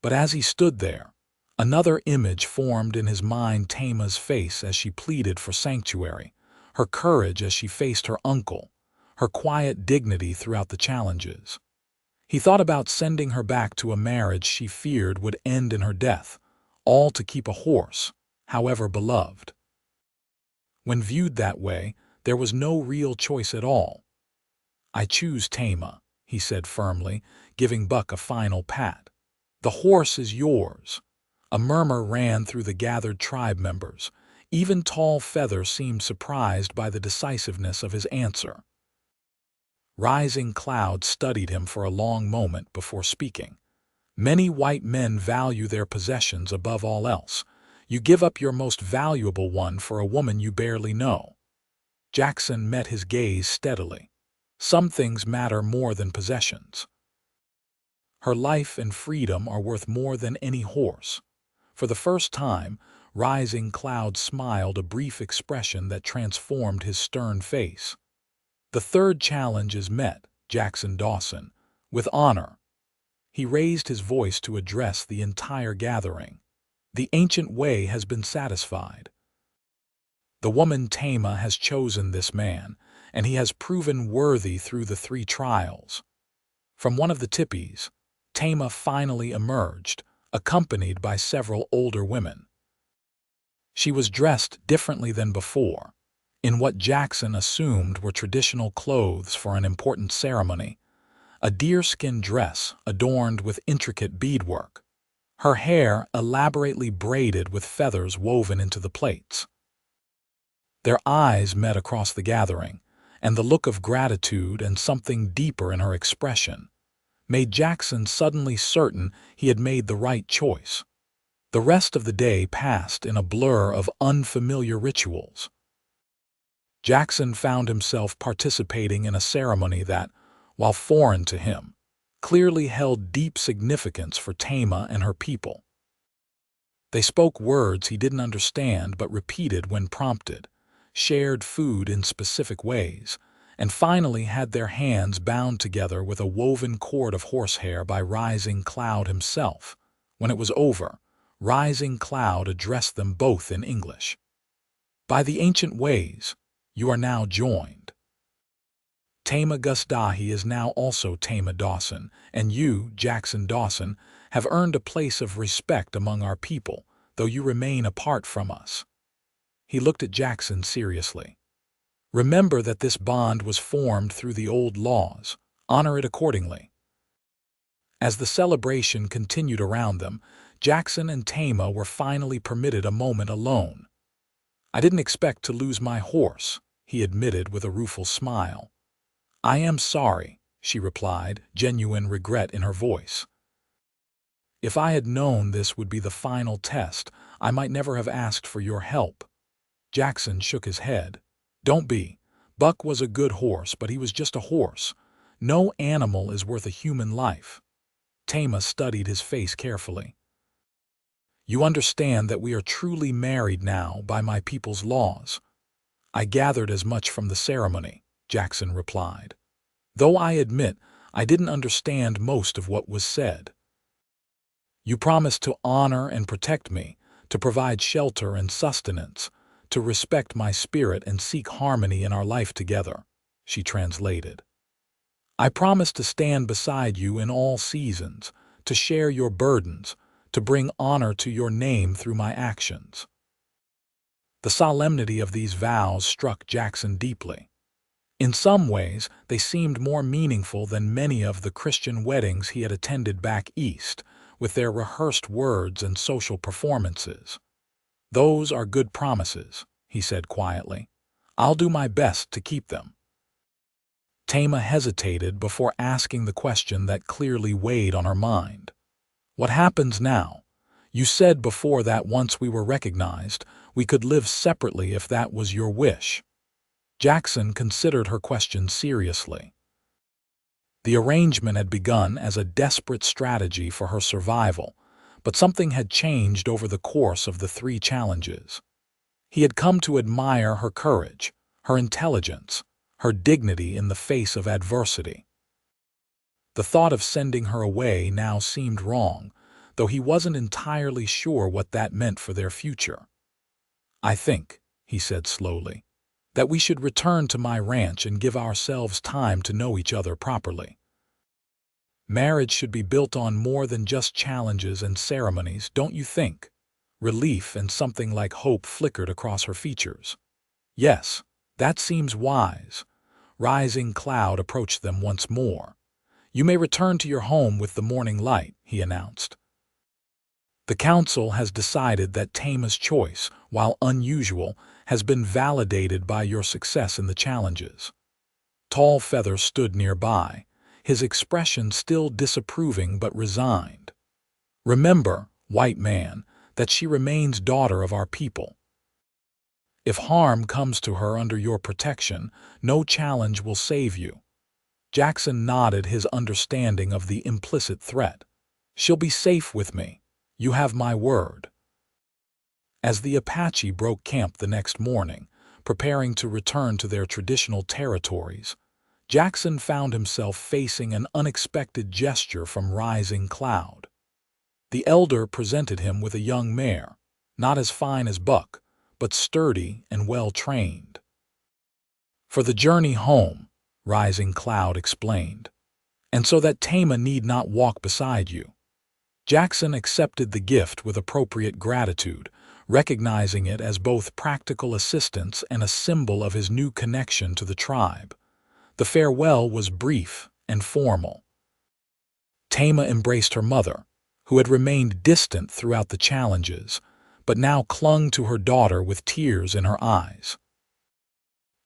But as he stood there, another image formed in his mind: Taima's face as she pleaded for sanctuary, her courage as she faced her uncle, her quiet dignity throughout the challenges. He thought about sending her back to a marriage she feared would end in her death, all to keep a horse, however beloved. When viewed that way, there was no real choice at all. "I choose Taima," he said firmly, giving Buck a final pat. "The horse is yours." A murmur ran through the gathered tribe members. Even Tall Feather seemed surprised by the decisiveness of his answer. Rising Cloud studied him for a long moment before speaking. "Many white men value their possessions above all else. You give up your most valuable one for a woman you barely know." Jackson met his gaze steadily. "Some things matter more than possessions. Her life and freedom are worth more than any horse." For the first time, Rising Cloud smiled, a brief expression that transformed his stern face. "The third challenge is met, Jackson Dawson, with honor." He raised his voice to address the entire gathering. "The ancient way has been satisfied. The woman Taima has chosen this man, and he has proven worthy through the 3 trials." From one of the tipis, Taima finally emerged, accompanied by several older women. She was dressed differently than before, in what Jackson assumed were traditional clothes for an important ceremony, a deerskin dress adorned with intricate beadwork, her hair elaborately braided with feathers woven into the plaits. Their eyes met across the gathering, and the look of gratitude and something deeper in her expression made Jackson suddenly certain he had made the right choice. The rest of the day passed in a blur of unfamiliar rituals. Jackson found himself participating in a ceremony that, while foreign to him, clearly held deep significance for Taima and her people. They spoke words he didn't understand but repeated when prompted, shared food in specific ways, and finally had their hands bound together with a woven cord of horsehair by Rising Cloud himself. When it was over, Rising Cloud addressed them both in English. "By the ancient ways, you are now joined. Taima Gusdahi is now also Taima Dawson, and you, Jackson Dawson, have earned a place of respect among our people, though you remain apart from us." He looked at Jackson seriously. "Remember that this bond was formed through the old laws. Honor it accordingly." As the celebration continued around them, Jackson and Taima were finally permitted a moment alone. "I didn't expect to lose my horse," he admitted with a rueful smile. "I am sorry," she replied, genuine regret in her voice. "If I had known this would be the final test, I might never have asked for your help." Jackson shook his head. "Don't be. Buck was a good horse, but he was just a horse. No animal is worth a human life." Taima studied his face carefully. "You understand that we are truly married now by my people's laws." "I gathered as much from the ceremony," Jackson replied. "Though I admit I didn't understand most of what was said." "You promised to honor and protect me, to provide shelter and sustenance, to respect my spirit and seek harmony in our life together," she translated. "I promise to stand beside you in all seasons, to share your burdens, to bring honor to your name through my actions." The solemnity of these vows struck Jackson deeply. In some ways, they seemed more meaningful than many of the Christian weddings he had attended back east, with their rehearsed words and social performances. "Those are good promises," he said quietly. "I'll do my best to keep them." Taima hesitated before asking the question that clearly weighed on her mind. "What happens now? You said before that once we were recognized, we could live separately if that was your wish." Jackson considered her question seriously. The arrangement had begun as a desperate strategy for her survival, but something had changed over the course of the 3 challenges. He had come to admire her courage, her intelligence, her dignity in the face of adversity. The thought of sending her away now seemed wrong, though he wasn't entirely sure what that meant for their future. "I think," he said slowly, "that we should return to my ranch and give ourselves time to know each other properly. Marriage should be built on more than just challenges and ceremonies, don't you think?" Relief and something like hope flickered across her features. "Yes, that seems wise." Rising cloud approached them once more. "You may return to your home with the morning light," he announced. "The council has decided that Taima's choice, while unusual, has been validated by your success in the challenges." Tall Feather stood nearby, his expression still disapproving but resigned. "Remember, white man, that she remains daughter of our people. If harm comes to her under your protection, no challenge will save you." Jackson nodded his understanding of the implicit threat. "She'll be safe with me. You have my word." As the Apache broke camp the next morning, preparing to return to their traditional territories, Jackson found himself facing an unexpected gesture from Rising Cloud. The elder presented him with a young mare, not as fine as Buck, but sturdy and well-trained. "For the journey home," Rising Cloud explained, "and so that Taima need not walk beside you." Jackson accepted the gift with appropriate gratitude, recognizing it as both practical assistance and a symbol of his new connection to the tribe. The farewell was brief and formal. Taima embraced her mother, who had remained distant throughout the challenges, but now clung to her daughter with tears in her eyes.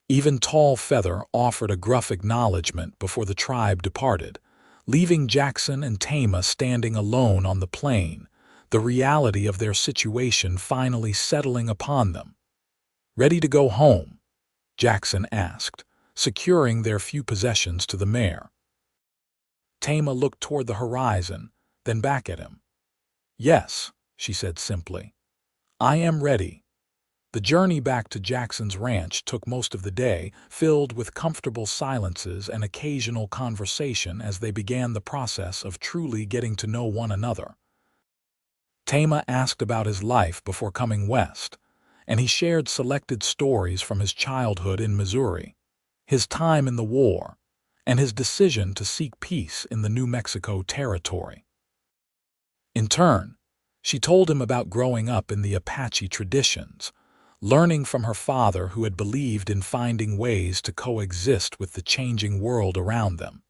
Even Tall Feather offered a gruff acknowledgement before the tribe departed, leaving Jackson and Taima standing alone on the plain, the reality of their situation finally settling upon them. "Ready to go home?" Jackson asked, securing their few possessions to the mare. Taima looked toward the horizon, then back at him. "Yes," she said simply. "I am ready." The journey back to Jackson's ranch took most of the day, filled with comfortable silences and occasional conversation as they began the process of truly getting to know one another. Taima asked about his life before coming west, and he shared selected stories from his childhood in Missouri, his time in the war, and his decision to seek peace in the New Mexico territory. In turn, she told him about growing up in the Apache traditions, learning from her father who had believed in finding ways to coexist with the changing world around them,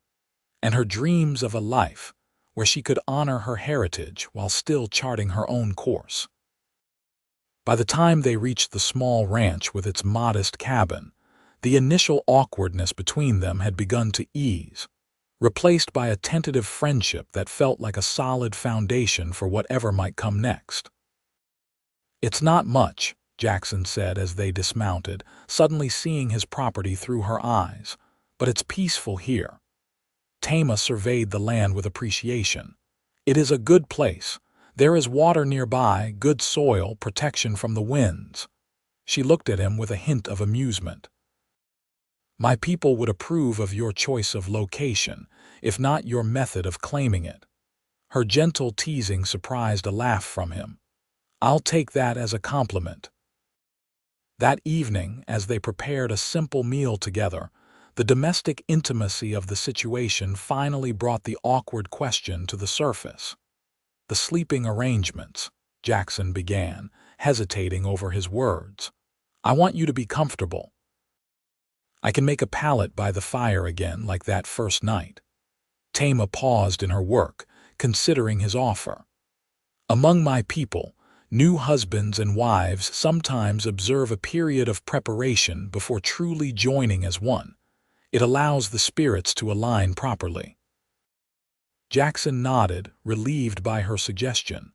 and her dreams of a life where she could honor her heritage while still charting her own course. By the time they reached the small ranch with its modest cabin, the initial awkwardness between them had begun to ease, replaced by a tentative friendship that felt like a solid foundation for whatever might come next. "It's not much," Jackson said as they dismounted, suddenly seeing his property through her eyes, "but it's peaceful here." Taima surveyed the land with appreciation. "It is a good place. There is water nearby, good soil, protection from the winds." She looked at him with a hint of amusement. "My people would approve of your choice of location, if not your method of claiming it." Her gentle teasing surprised a laugh from him. "I'll take that as a compliment." That evening, as they prepared a simple meal together, the domestic intimacy of the situation finally brought the awkward question to the surface. "The sleeping arrangements," Jackson began, hesitating over his words. "I want you to be comfortable. I can make a pallet by the fire again like that first night." Taima paused in her work, considering his offer. "Among my people, new husbands and wives sometimes observe a period of preparation before truly joining as one. It allows the spirits to align properly." Jackson nodded, relieved by her suggestion.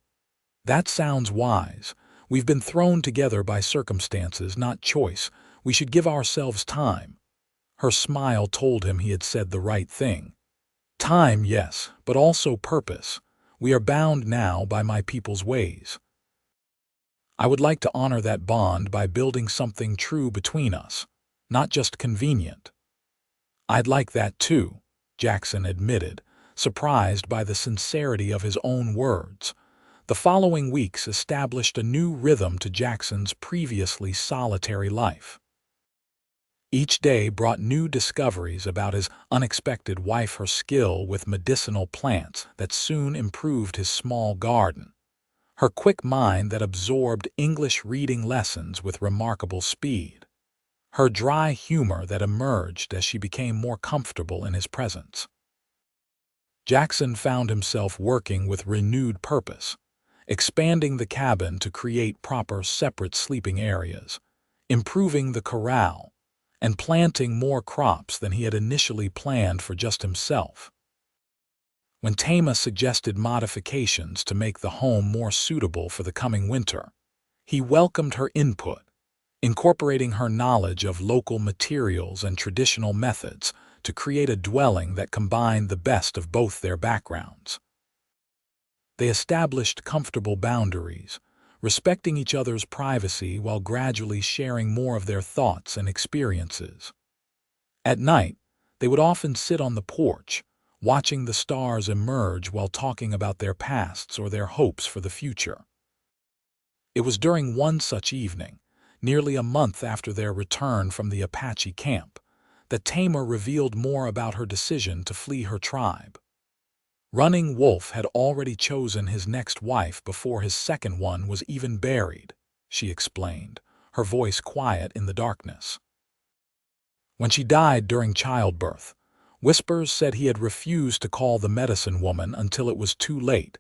"That sounds wise. We've been thrown together by circumstances, not choice. We should give ourselves time." Her smile told him he had said the right thing. Time, yes, but also purpose. We are bound now by my people's ways. I would like to honor that bond by building something true between us, not just convenient. I'd like that too, Jackson admitted, surprised by the sincerity of his own words. The following weeks established a new rhythm to Jackson's previously solitary life. Each day brought new discoveries about his unexpected wife, her skill with medicinal plants that soon improved his small garden, her quick mind that absorbed English reading lessons with remarkable speed, her dry humor that emerged as she became more comfortable in his presence. Jackson found himself working with renewed purpose, expanding the cabin to create proper separate sleeping areas, improving the corral, and planting more crops than he had initially planned for just himself. When Taima suggested modifications to make the home more suitable for the coming winter, he welcomed her input, incorporating her knowledge of local materials and traditional methods to create a dwelling that combined the best of both their backgrounds. They established comfortable boundaries, respecting each other's privacy while gradually sharing more of their thoughts and experiences. At night, they would often sit on the porch, watching the stars emerge while talking about their pasts or their hopes for the future. It was during one such evening, nearly a month after their return from the Apache camp, that Taima revealed more about her decision to flee her tribe. Running Wolf had already chosen his next wife before his second one was even buried, she explained, her voice quiet in the darkness. When she died during childbirth, whispers said he had refused to call the medicine woman until it was too late,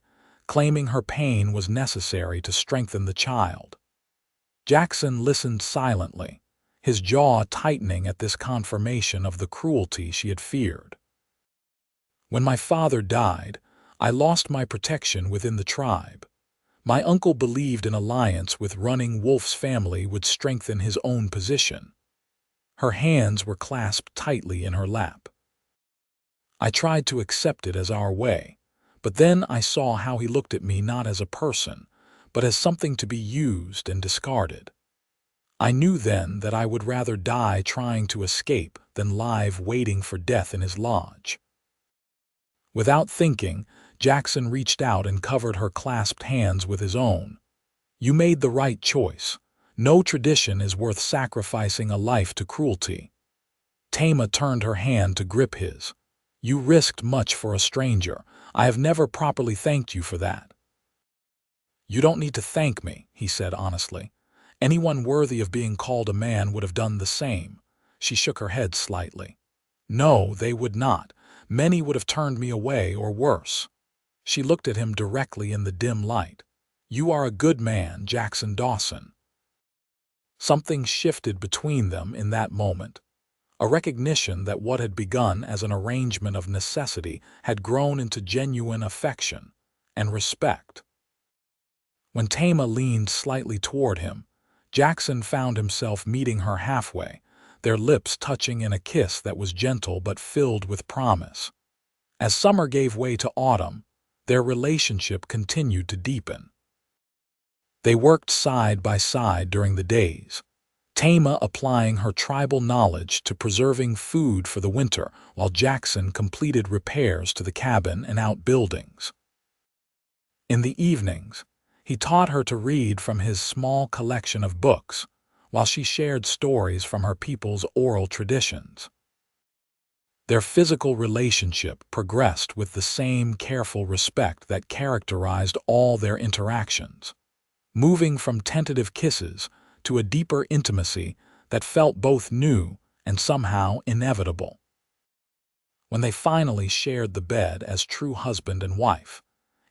claiming her pain was necessary to strengthen the child. Jackson listened silently, his jaw tightening at this confirmation of the cruelty she had feared. When my father died, I lost my protection within the tribe. My uncle believed an alliance with Running Wolf's family would strengthen his own position. Her hands were clasped tightly in her lap. I tried to accept it as our way, but then I saw how he looked at me not as a person, but as something to be used and discarded. I knew then that I would rather die trying to escape than live waiting for death in his lodge. Without thinking, Jackson reached out and covered her clasped hands with his own. You made the right choice. No tradition is worth sacrificing a life to cruelty. Taima turned her hand to grip his. You risked much for a stranger. I have never properly thanked you for that. You don't need to thank me, he said honestly. Anyone worthy of being called a man would have done the same. She shook her head slightly. No, they would not. Many would have turned me away or worse. She looked at him directly in the dim light. You are a good man, Jackson Dawson. Something shifted between them in that moment. A recognition that what had begun as an arrangement of necessity had grown into genuine affection and respect. When Taima leaned slightly toward him, Jackson found himself meeting her halfway, their lips touching in a kiss that was gentle but filled with promise. As summer gave way to autumn, their relationship continued to deepen. They worked side by side during the days, Taima applying her tribal knowledge to preserving food for the winter while Jackson completed repairs to the cabin and outbuildings. In the evenings, he taught her to read from his small collection of books, while she shared stories from her people's oral traditions. Their physical relationship progressed with the same careful respect that characterized all their interactions, moving from tentative kisses to a deeper intimacy that felt both new and somehow inevitable. When they finally shared the bed as true husband and wife,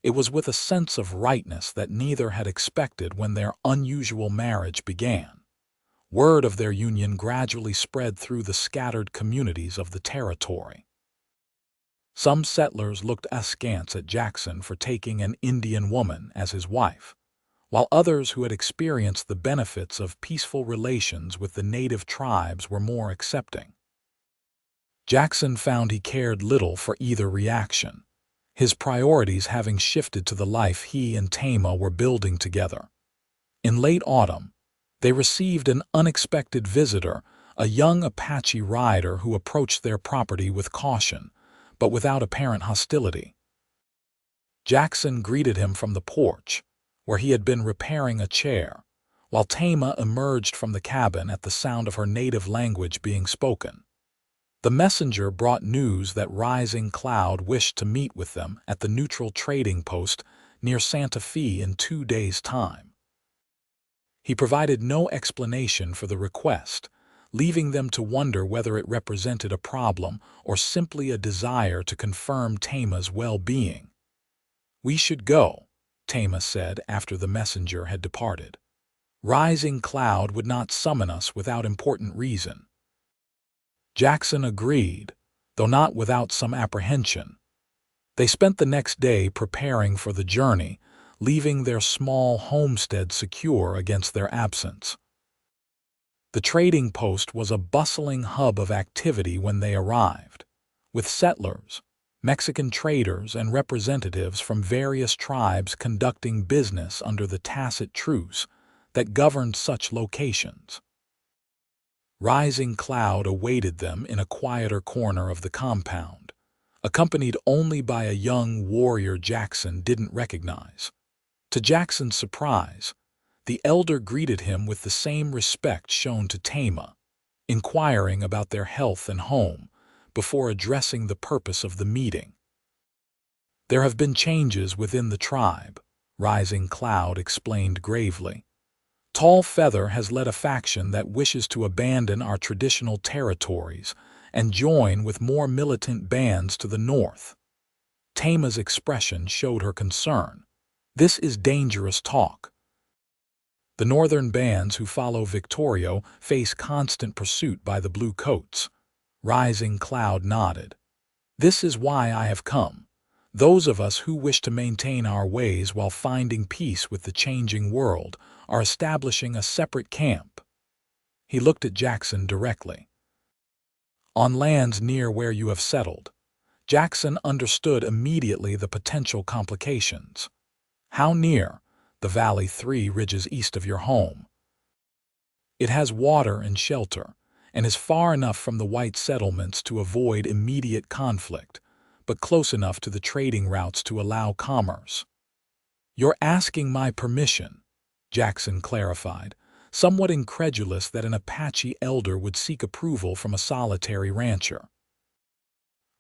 it was with a sense of rightness that neither had expected when their unusual marriage began. Word of their union gradually spread through the scattered communities of the territory. Some settlers looked askance at Jackson for taking an Indian woman as his wife, while others who had experienced the benefits of peaceful relations with the native tribes were more accepting. Jackson found he cared little for either reaction, his priorities having shifted to the life he and Taima were building together. In late autumn, they received an unexpected visitor, a young Apache rider who approached their property with caution, but without apparent hostility. Jackson greeted him from the porch, where he had been repairing a chair, while Taima emerged from the cabin at the sound of her native language being spoken. The messenger brought news that Rising Cloud wished to meet with them at the neutral trading post near Santa Fe in 2 days' time. He provided no explanation for the request, leaving them to wonder whether it represented a problem or simply a desire to confirm Taima's well-being. "We should go," Taima said after the messenger had departed. "Rising Cloud would not summon us without important reason." Jackson agreed, though not without some apprehension. They spent the next day preparing for the journey, leaving their small homestead secure against their absence. The trading post was a bustling hub of activity when they arrived, with settlers, Mexican traders, and representatives from various tribes conducting business under the tacit truce that governed such locations. Rising Cloud awaited them in a quieter corner of the compound, accompanied only by a young warrior Jackson didn't recognize. To Jackson's surprise, the elder greeted him with the same respect shown to Taima, inquiring about their health and home before addressing the purpose of the meeting. "There have been changes within the tribe," Rising Cloud explained gravely. "Tall Feather has led a faction that wishes to abandon our traditional territories and join with more militant bands to the north." Taima's expression showed her concern. "This is dangerous talk. The northern bands who follow Victorio face constant pursuit by the Blue Coats." Rising Cloud nodded. "This is why I have come. Those of us who wish to maintain our ways while finding peace with the changing world are establishing a separate camp." He looked at Jackson directly. "On lands near where you have settled." Jackson understood immediately the potential complications. "How near?" "The valley 3 ridges east of your home. It has water and shelter, and is far enough from the white settlements to avoid immediate conflict, but close enough to the trading routes to allow commerce." "You're asking my permission," Jackson clarified, somewhat incredulous that an Apache elder would seek approval from a solitary rancher.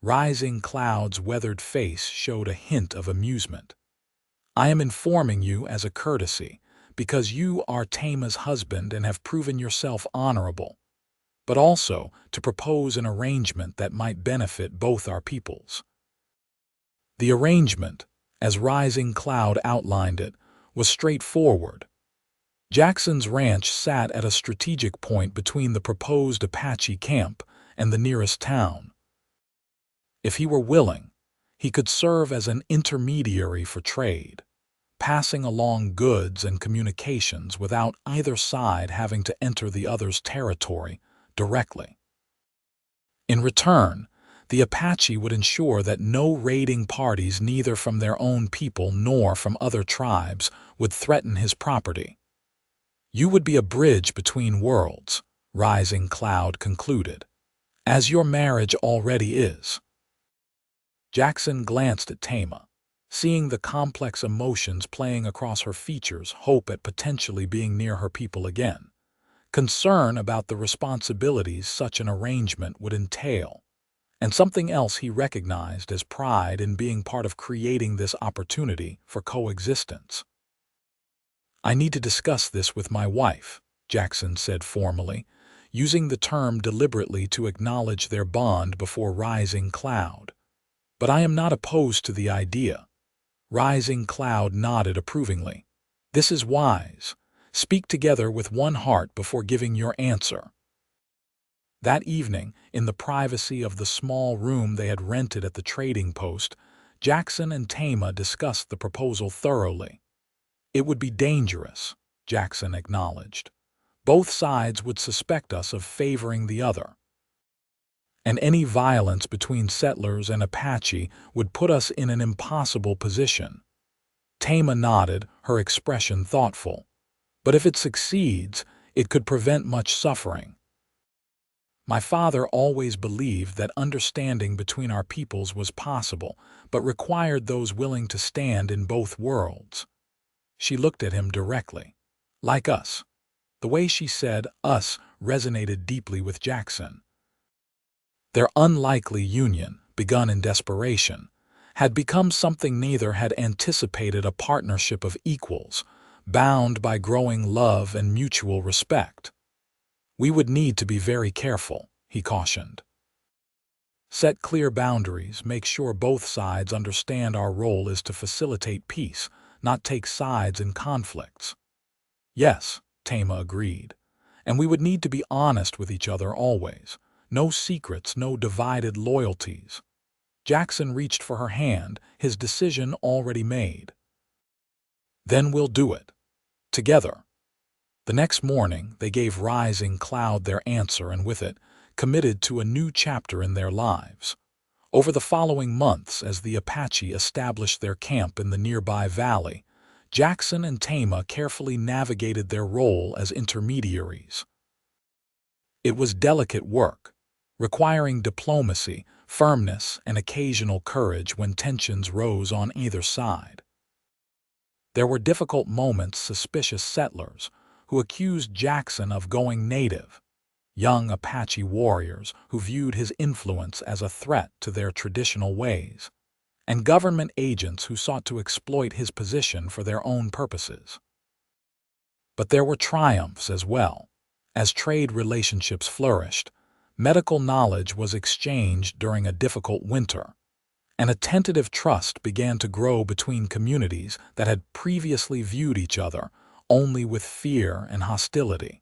Rising Cloud's weathered face showed a hint of amusement. "I am informing you as a courtesy, because you are Taima's husband and have proven yourself honorable, but also to propose an arrangement that might benefit both our peoples." The arrangement, as Rising Cloud outlined it, was straightforward. Jackson's ranch sat at a strategic point between the proposed Apache camp and the nearest town. If he were willing, he could serve as an intermediary for trade, passing along goods and communications without either side having to enter the other's territory directly. In return, the Apache would ensure that no raiding parties, neither from their own people nor from other tribes, would threaten his property. "You would be a bridge between worlds," Rising Cloud concluded, "as your marriage already is." Jackson glanced at Taima, seeing the complex emotions playing across her features, hope at potentially being near her people again, concern about the responsibilities such an arrangement would entail, and something else he recognized as pride in being part of creating this opportunity for coexistence. "I need to discuss this with my wife," Jackson said formally, using the term deliberately to acknowledge their bond before Rising Cloud. "But I am not opposed to the idea." Rising Cloud nodded approvingly. "This is wise. Speak together with one heart before giving your answer." That evening, in the privacy of the small room they had rented at the trading post, Jackson and Taima discussed the proposal thoroughly. "It would be dangerous," Jackson acknowledged. "Both sides would suspect us of favoring the other." and any violence between settlers and Apache would put us in an impossible position. Taima nodded, her expression thoughtful. But if it succeeds, it could prevent much suffering. My father always believed that understanding between our peoples was possible, but required those willing to stand in both worlds. She looked at him directly. Like us. The way she said us resonated deeply with Jackson. Their unlikely union, begun in desperation, had become something neither had anticipated, a partnership of equals, bound by growing love and mutual respect. We would need to be very careful, he cautioned. Set clear boundaries, make sure both sides understand our role is to facilitate peace, not take sides in conflicts. Yes, Taima agreed. And we would need to be honest with each other always. No secrets, no divided loyalties. Jackson reached for her hand, his decision already made. Then we'll do it. Together. The next morning, they gave Rising Cloud their answer and with it, committed to a new chapter in their lives. Over the following months, as the Apache established their camp in the nearby valley, Jackson and Taima carefully navigated their role as intermediaries. It was delicate work, requiring diplomacy, firmness, and occasional courage when tensions rose on either side. There were difficult moments, suspicious settlers who accused Jackson of going native, young Apache warriors who viewed his influence as a threat to their traditional ways, and government agents who sought to exploit his position for their own purposes. But there were triumphs as well. As trade relationships flourished, medical knowledge was exchanged during a difficult winter, and a tentative trust began to grow between communities that had previously viewed each other only with fear and hostility.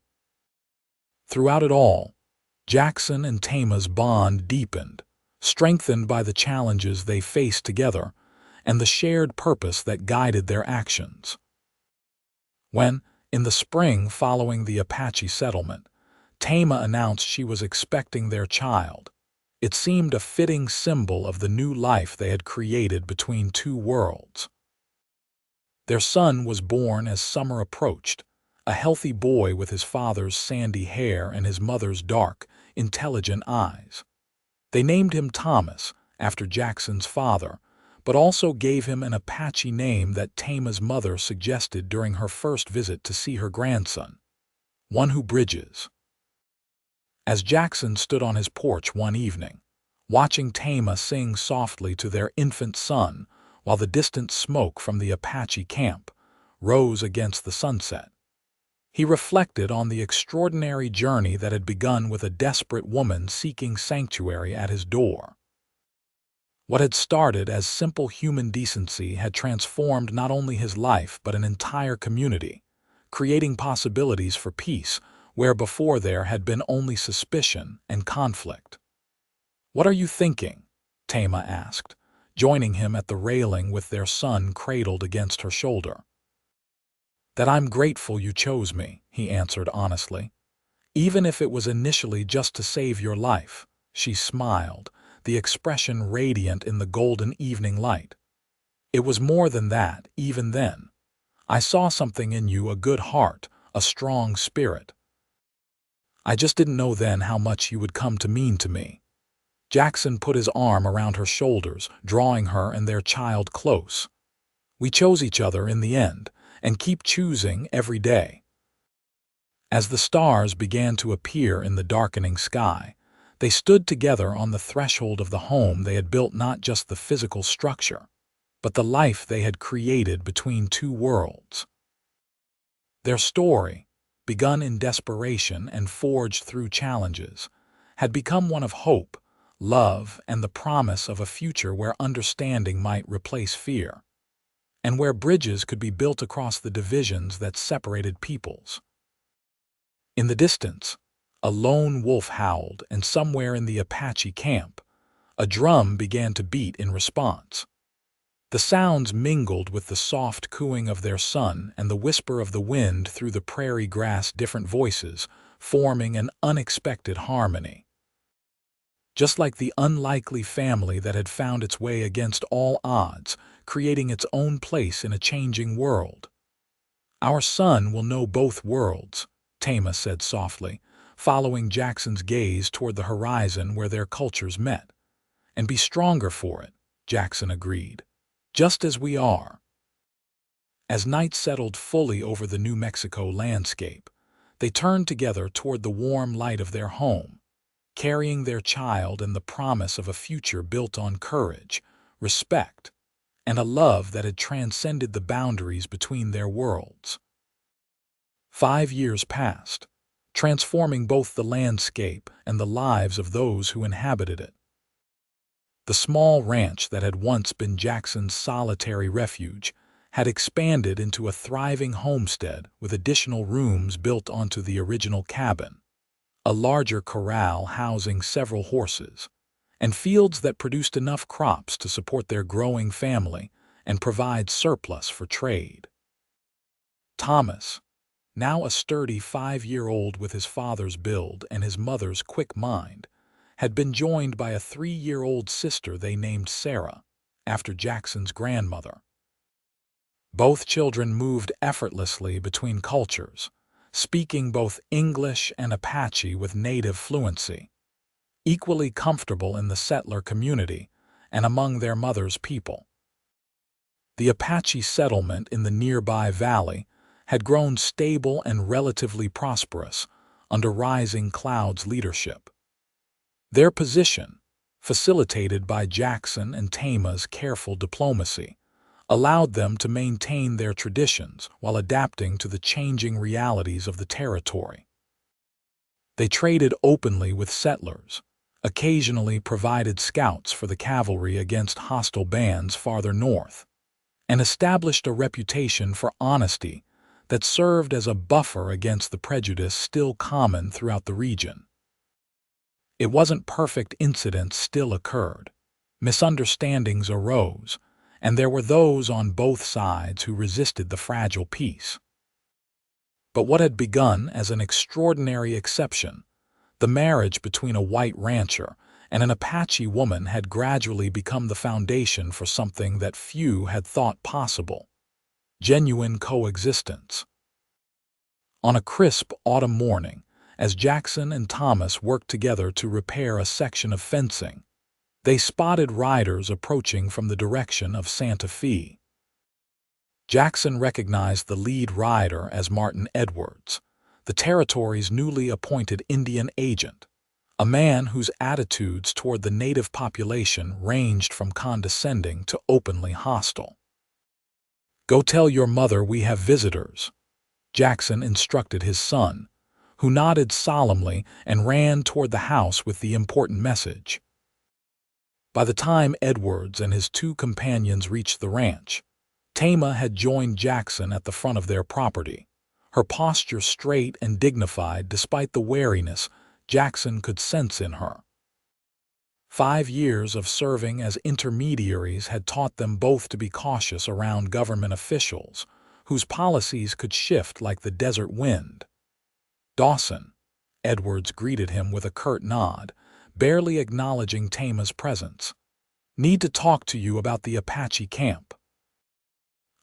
Throughout it all, Jackson and Taima's bond deepened, strengthened by the challenges they faced together and the shared purpose that guided their actions. When, in the spring following the Apache settlement, Taima announced she was expecting their child, it seemed a fitting symbol of the new life they had created between two worlds. Their son was born as summer approached, a healthy boy with his father's sandy hair and his mother's dark, intelligent eyes. They named him Thomas, after Jackson's father, but also gave him an Apache name that Taima's mother suggested during her first visit to see her grandson, one who bridges. As Jackson stood on his porch one evening, watching Taima sing softly to their infant son while the distant smoke from the Apache camp rose against the sunset, he reflected on the extraordinary journey that had begun with a desperate woman seeking sanctuary at his door. What had started as simple human decency had transformed not only his life but an entire community, creating possibilities for peace where before there had been only suspicion and conflict. "What are you thinking?" Taima asked, joining him at the railing with their son cradled against her shoulder. "That I'm grateful you chose me," he answered honestly. "Even if it was initially just to save your life," she smiled, the expression radiant in the golden evening light. "It was more than that, even then. I saw something in you, a good heart, a strong spirit. I just didn't know then how much you would come to mean to me." Jackson put his arm around her shoulders, drawing her and their child close. "We chose each other in the end, and keep choosing every day." As the stars began to appear in the darkening sky, they stood together on the threshold of the home they had built, not just the physical structure, but the life they had created between two worlds. Their story, begun in desperation and forged through challenges, had become one of hope, love, and the promise of a future where understanding might replace fear, and where bridges could be built across the divisions that separated peoples. In the distance, a lone wolf howled, and somewhere in the Apache camp, a drum began to beat in response. The sounds mingled with the soft cooing of their son and the whisper of the wind through the prairie grass, different voices, forming an unexpected harmony. just like the unlikely family that had found its way against all odds, creating its own place in a changing world. "Our son will know both worlds," Taima said softly, following Jackson's gaze toward the horizon where their cultures met. "And be stronger for it," Jackson agreed. "Just as we are." As night settled fully over the New Mexico landscape, they turned together toward the warm light of their home, carrying their child and the promise of a future built on courage, respect, and a love that had transcended the boundaries between their worlds. 5 years passed, transforming both the landscape and the lives of those who inhabited it. The small ranch that had once been Jackson's solitary refuge had expanded into a thriving homestead with additional rooms built onto the original cabin, a larger corral housing several horses, and fields that produced enough crops to support their growing family and provide surplus for trade. Thomas, now a sturdy 5-year-old with his father's build and his mother's quick mind, had been joined by a 3-year-old sister they named Sarah, after Jackson's grandmother. Both children moved effortlessly between cultures, speaking both English and Apache with native fluency, equally comfortable in the settler community and among their mother's people. The Apache settlement in the nearby valley had grown stable and relatively prosperous under Rising Cloud's leadership. Their position, facilitated by Jackson and Taima's careful diplomacy, allowed them to maintain their traditions while adapting to the changing realities of the territory. They traded openly with settlers, occasionally provided scouts for the cavalry against hostile bands farther north, and established a reputation for honesty that served as a buffer against the prejudice still common throughout the region. It wasn't perfect. Incidents still occurred. Misunderstandings arose, and there were those on both sides who resisted the fragile peace. But what had begun as an extraordinary exception, the marriage between a white rancher and an Apache woman, had gradually become the foundation for something that few had thought possible: genuine coexistence. On a crisp autumn morning, as Jackson and Thomas worked together to repair a section of fencing, they spotted riders approaching from the direction of Santa Fe. Jackson recognized the lead rider as Martin Edwards, the territory's newly appointed Indian agent, a man whose attitudes toward the native population ranged from condescending to openly hostile. "Go tell your mother we have visitors," Jackson instructed his son, who nodded solemnly and ran toward the house with the important message. By the time Edwards and his 2 companions reached the ranch, Taima had joined Jackson at the front of their property, her posture straight and dignified despite the wariness Jackson could sense in her. 5 years of serving as intermediaries had taught them both to be cautious around government officials, whose policies could shift like the desert wind. "Dawson," Edwards greeted him with a curt nod, barely acknowledging Taima's presence. "Need to talk to you about the Apache camp."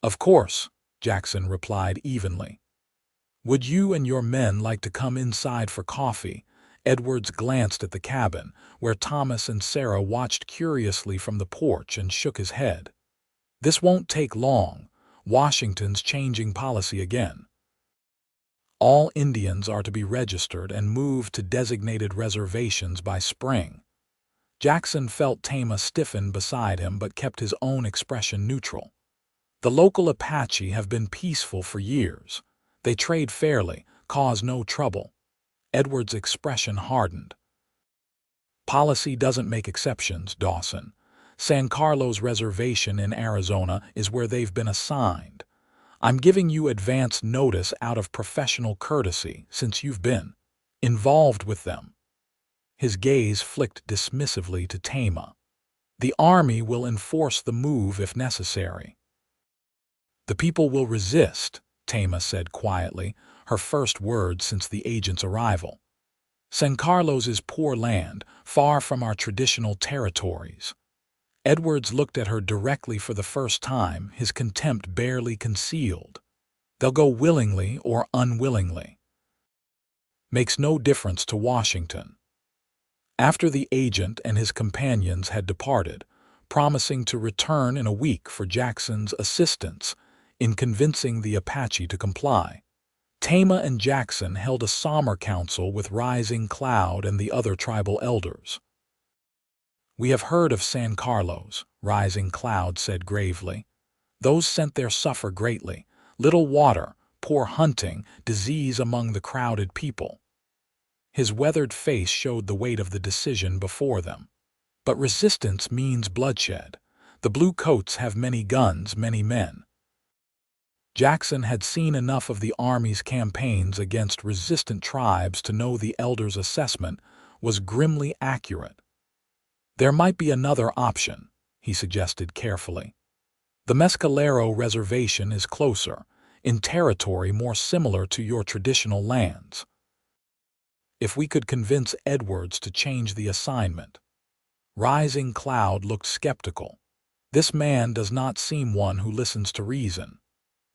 "Of course," Jackson replied evenly. "Would you and your men like to come inside for coffee?" Edwards glanced at the cabin, where Thomas and Sarah watched curiously from the porch, and shook his head. "This won't take long. Washington's changing policy again. All Indians are to be registered and moved to designated reservations by spring." Jackson felt Taima stiffen beside him but kept his own expression neutral. "The local Apache have been peaceful for years. They trade fairly, cause no trouble." Edward's expression hardened. "Policy doesn't make exceptions, Dawson. San Carlos Reservation in Arizona is where they've been assigned. I'm giving you advance notice out of professional courtesy since you've been involved with them." His gaze flicked dismissively to Taima. "The Army will enforce the move if necessary." "The people will resist," Taima said quietly, her first words since the agent's arrival. San Carlos is poor land, far from our traditional territories. Edwards looked at her directly for the first time, his contempt barely concealed. They'll go willingly or unwillingly. Makes no difference to Washington. After the agent and his companions had departed, promising to return in a week for Jackson's assistance in convincing the Apache to comply, Taima and Jackson held a somber council with Rising Cloud and the other tribal elders. "We have heard of San Carlos," Rising Cloud said gravely. "Those sent there suffer greatly. Little water, poor hunting, disease among the crowded people." His weathered face showed the weight of the decision before them. "But resistance means bloodshed. The blue coats have many guns, many men." Jackson had seen enough of the Army's campaigns against resistant tribes to know the elders' assessment was grimly accurate. "There might be another option," he suggested carefully. "The Mescalero Reservation is closer, in territory more similar to your traditional lands. If we could convince Edwards to change the assignment." Rising Cloud looked skeptical. "This man does not seem one who listens to reason."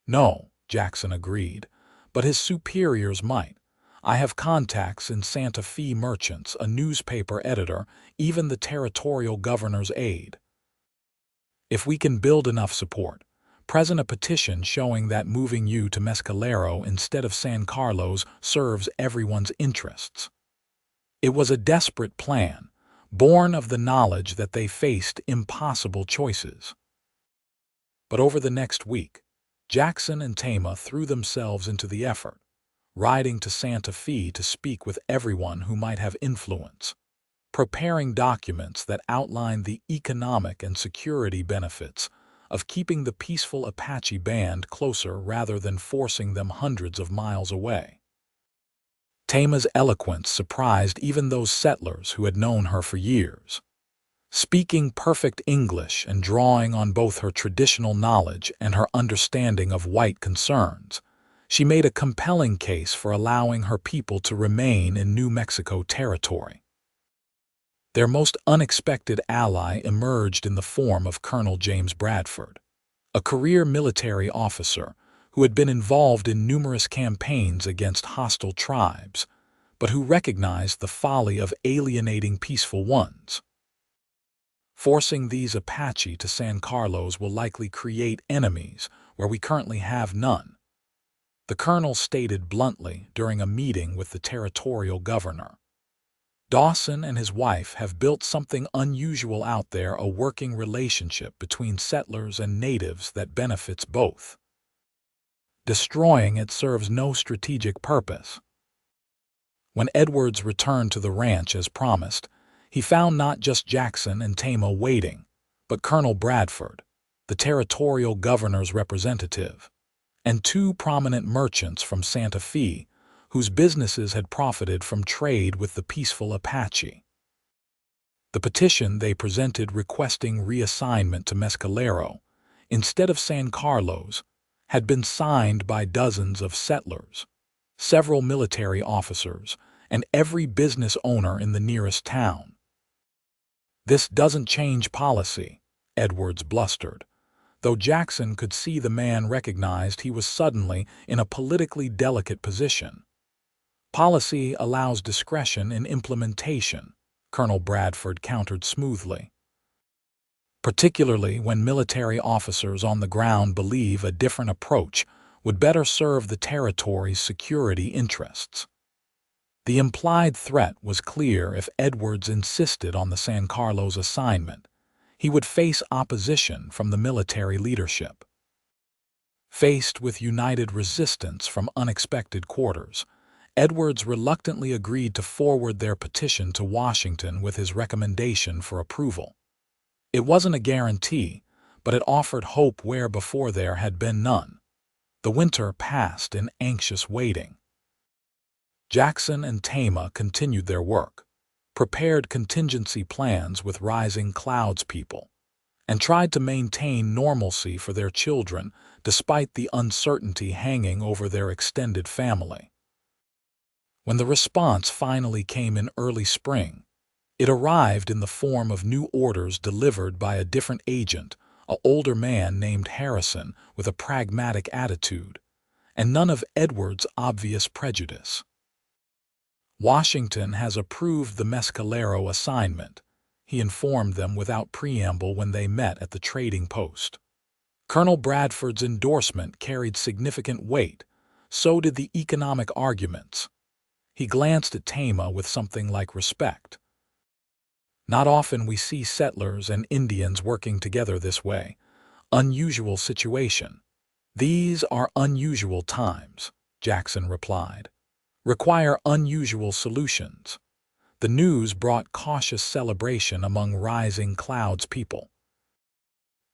"No," Jackson agreed, "but his superiors might. I have contacts in Santa Fe, merchants, a newspaper editor, even the territorial governor's aide. If we can build enough support, present a petition showing that moving you to Mescalero instead of San Carlos serves everyone's interests." It was a desperate plan, born of the knowledge that they faced impossible choices. But over the next week, Jackson and Taima threw themselves into the effort, riding to Santa Fe to speak with everyone who might have influence, preparing documents that outlined the economic and security benefits of keeping the peaceful Apache band closer rather than forcing them hundreds of miles away. Taima's eloquence surprised even those settlers who had known her for years. Speaking perfect English and drawing on both her traditional knowledge and her understanding of white concerns, she made a compelling case for allowing her people to remain in New Mexico territory. Their most unexpected ally emerged in the form of Colonel James Bradford, a career military officer who had been involved in numerous campaigns against hostile tribes, but who recognized the folly of alienating peaceful ones. "Forcing these Apache to San Carlos will likely create enemies where we currently have none," the colonel stated bluntly during a meeting with the territorial governor. "Dawson and his wife have built something unusual out there, a working relationship between settlers and natives that benefits both. Destroying it serves no strategic purpose." When Edwards returned to the ranch as promised, he found not just Jackson and Taima waiting, but Colonel Bradford, the territorial governor's representative, and two prominent merchants from Santa Fe whose businesses had profited from trade with the peaceful Apache. The petition they presented requesting reassignment to Mescalero instead of San Carlos had been signed by dozens of settlers, several military officers, and every business owner in the nearest town. "This doesn't change policy," Edwards blustered, though Jackson could see the man recognized he was suddenly in a politically delicate position. "Policy allows discretion in implementation," Colonel Bradford countered smoothly. "Particularly when military officers on the ground believe a different approach would better serve the territory's security interests." The implied threat was clear. If Edwards insisted on the San Carlos assignment, he would face opposition from the military leadership. Faced with united resistance from unexpected quarters, Edwards reluctantly agreed to forward their petition to Washington with his recommendation for approval. It wasn't a guarantee, but it offered hope where before there had been none. The winter passed in anxious waiting. Jackson and Taima continued their work, prepared contingency plans with Rising Cloud's people, and tried to maintain normalcy for their children despite the uncertainty hanging over their extended family. When the response finally came in early spring, it arrived in the form of new orders delivered by a different agent, an older man named Harrison with a pragmatic attitude, and none of Edward's obvious prejudice. "Washington has approved the Mescalero assignment," he informed them without preamble when they met at the trading post. Colonel Bradford's endorsement carried significant weight, so did the economic arguments. He glanced at Taima with something like respect. "Not often we see settlers and Indians working together this way. Unusual situation." "These are unusual times," Jackson replied. "Require unusual solutions." The news brought cautious celebration among Rising Cloud's people.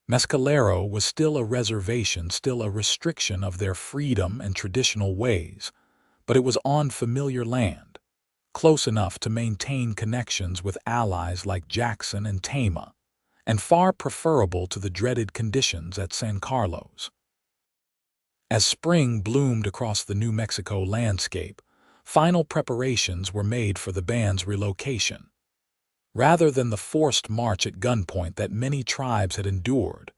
Mescalero was still a reservation, still a restriction of their freedom and traditional ways, but it was on familiar land, close enough to maintain connections with allies like Jackson and Taima, and far preferable to the dreaded conditions at San Carlos. As spring bloomed across the New Mexico landscape, final preparations were made for the band's relocation. Rather than the forced march at gunpoint that many tribes had endured,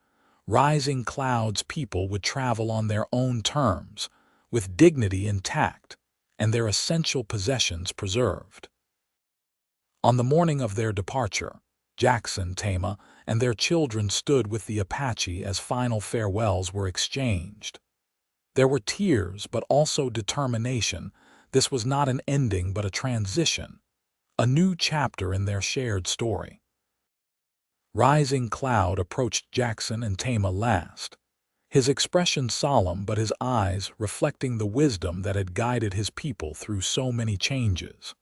Rising Cloud's people would travel on their own terms, with dignity intact and their essential possessions preserved. On the morning of their departure, Jackson, Taima, and their children stood with the Apache as final farewells were exchanged. There were tears, but also determination. This was not an ending, but a transition, a new chapter in their shared story. Rising Cloud approached Jackson and Taima last, his expression solemn but his eyes reflecting the wisdom that had guided his people through so many changes.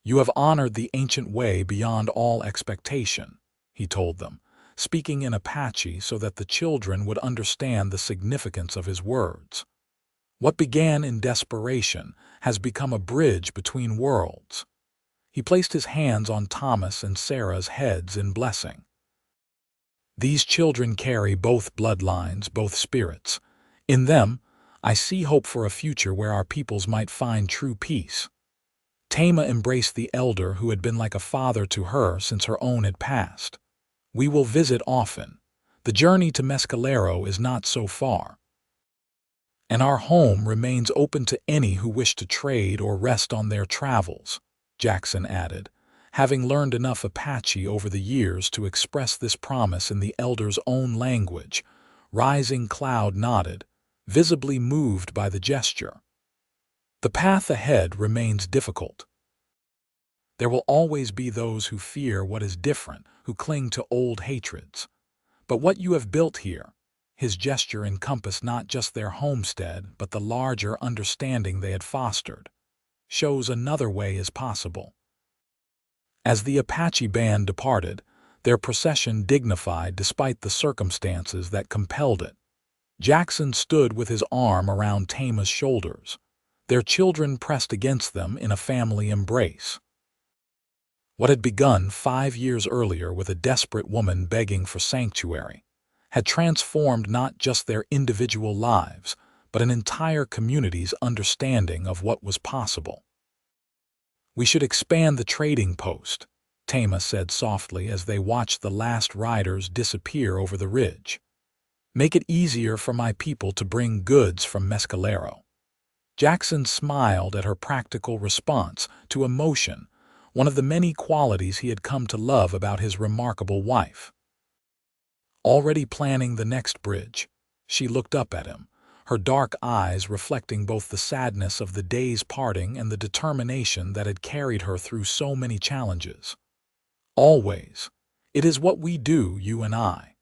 "You have honored the ancient way beyond all expectation," he told them, speaking in Apache so that the children would understand the significance of his words. "What began in desperation has become a bridge between worlds." He placed his hands on Thomas and Sarah's heads in blessing. "These children carry both bloodlines, both spirits. In them, I see hope for a future where our peoples might find true peace." Taima embraced the elder who had been like a father to her since her own had passed. "We will visit often. The journey to Mescalero is not so far. And our home remains open to any who wish to trade or rest on their travels," Jackson added, having learned enough Apache over the years to express this promise in the elder's own language. Rising Cloud nodded, visibly moved by the gesture. "The path ahead remains difficult. There will always be those who fear what is different, who cling to old hatreds. But what you have built here," his gesture encompassed not just their homestead but the larger understanding they had fostered, "shows another way is possible." As the Apache band departed, their procession dignified despite the circumstances that compelled it. Jackson stood with his arm around Taima's shoulders, their children pressed against them in a family embrace. What had begun 5 years earlier with a desperate woman begging for sanctuary had transformed not just their individual lives, but an entire community's understanding of what was possible. "We should expand the trading post," Taima said softly as they watched the last riders disappear over the ridge. "Make it easier for my people to bring goods from Mescalero." Jackson smiled at her practical response to emotion, one of the many qualities he had come to love about his remarkable wife. "Already planning the next bridge," she looked up at him, her dark eyes reflecting both the sadness of the day's parting and the determination that had carried her through so many challenges. "Always. It is what we do, you and I."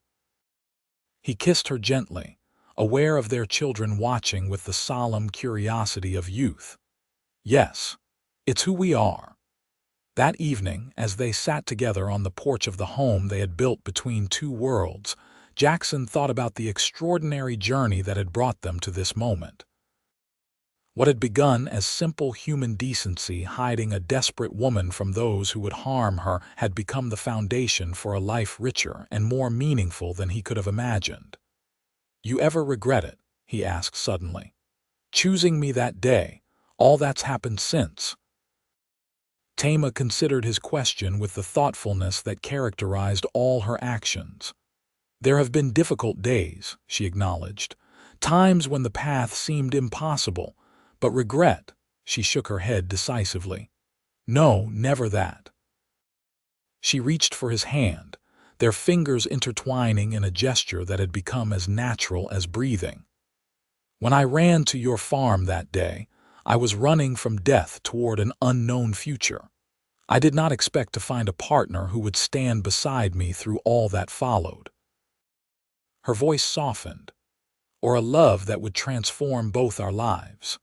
He kissed her gently, aware of their children watching with the solemn curiosity of youth. "Yes, it's who we are." That evening, as they sat together on the porch of the home they had built between two worlds, Jackson thought about the extraordinary journey that had brought them to this moment. What had begun as simple human decency hiding a desperate woman from those who would harm her had become the foundation for a life richer and more meaningful than he could have imagined. "You ever regret it?" he asked suddenly. "Choosing me that day, All that's happened since. Taima considered his question with the thoughtfulness that characterized all her actions. There have been difficult days, she acknowledged, times when the path seemed impossible, but regret, she shook her head decisively. No, never that. She reached for his hand, their fingers intertwining in a gesture that had become as natural as breathing. When I ran to your farm that day, I was running from death toward an unknown future. I did not expect to find a partner who would stand beside me through all that followed. Her voice softened, or a love that would transform both our lives.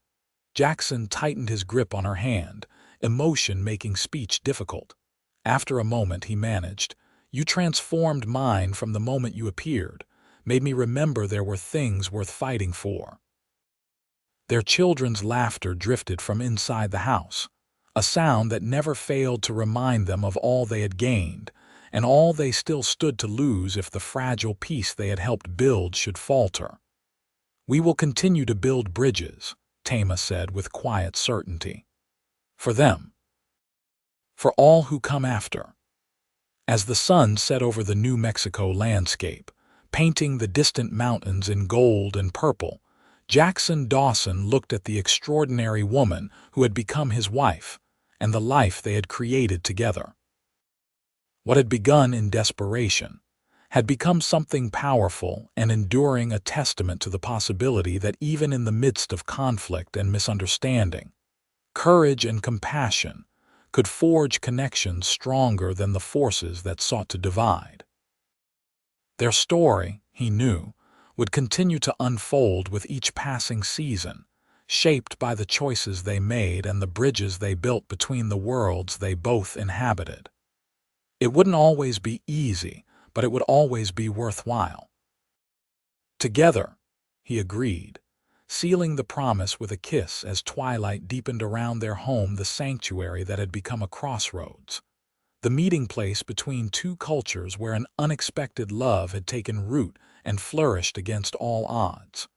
Jackson tightened his grip on her hand, emotion making speech difficult. After a moment he managed, "You transformed mine from the moment you appeared, made me remember there were things worth fighting for." Their children's laughter drifted from inside the house, a sound that never failed to remind them of all they had gained, and all they still stood to lose if the fragile peace they had helped build should falter. "We will continue to build bridges," Taima said with quiet certainty. "For them. For all who come after." As the sun set over the New Mexico landscape, painting the distant mountains in gold and purple, Jackson Dawson looked at the extraordinary woman who had become his wife and the life they had created together. What had begun in desperation had become something powerful and enduring, a testament to the possibility that even in the midst of conflict and misunderstanding, courage and compassion could forge connections stronger than the forces that sought to divide. Their story, he knew, would continue to unfold with each passing season, shaped by the choices they made and the bridges they built between the worlds they both inhabited. It wouldn't always be easy, but it would always be worthwhile. Together, he agreed, sealing the promise with a kiss as twilight deepened around their home, the sanctuary that had become a crossroads, the meeting place between two cultures where an unexpected love had taken root and flourished against all odds.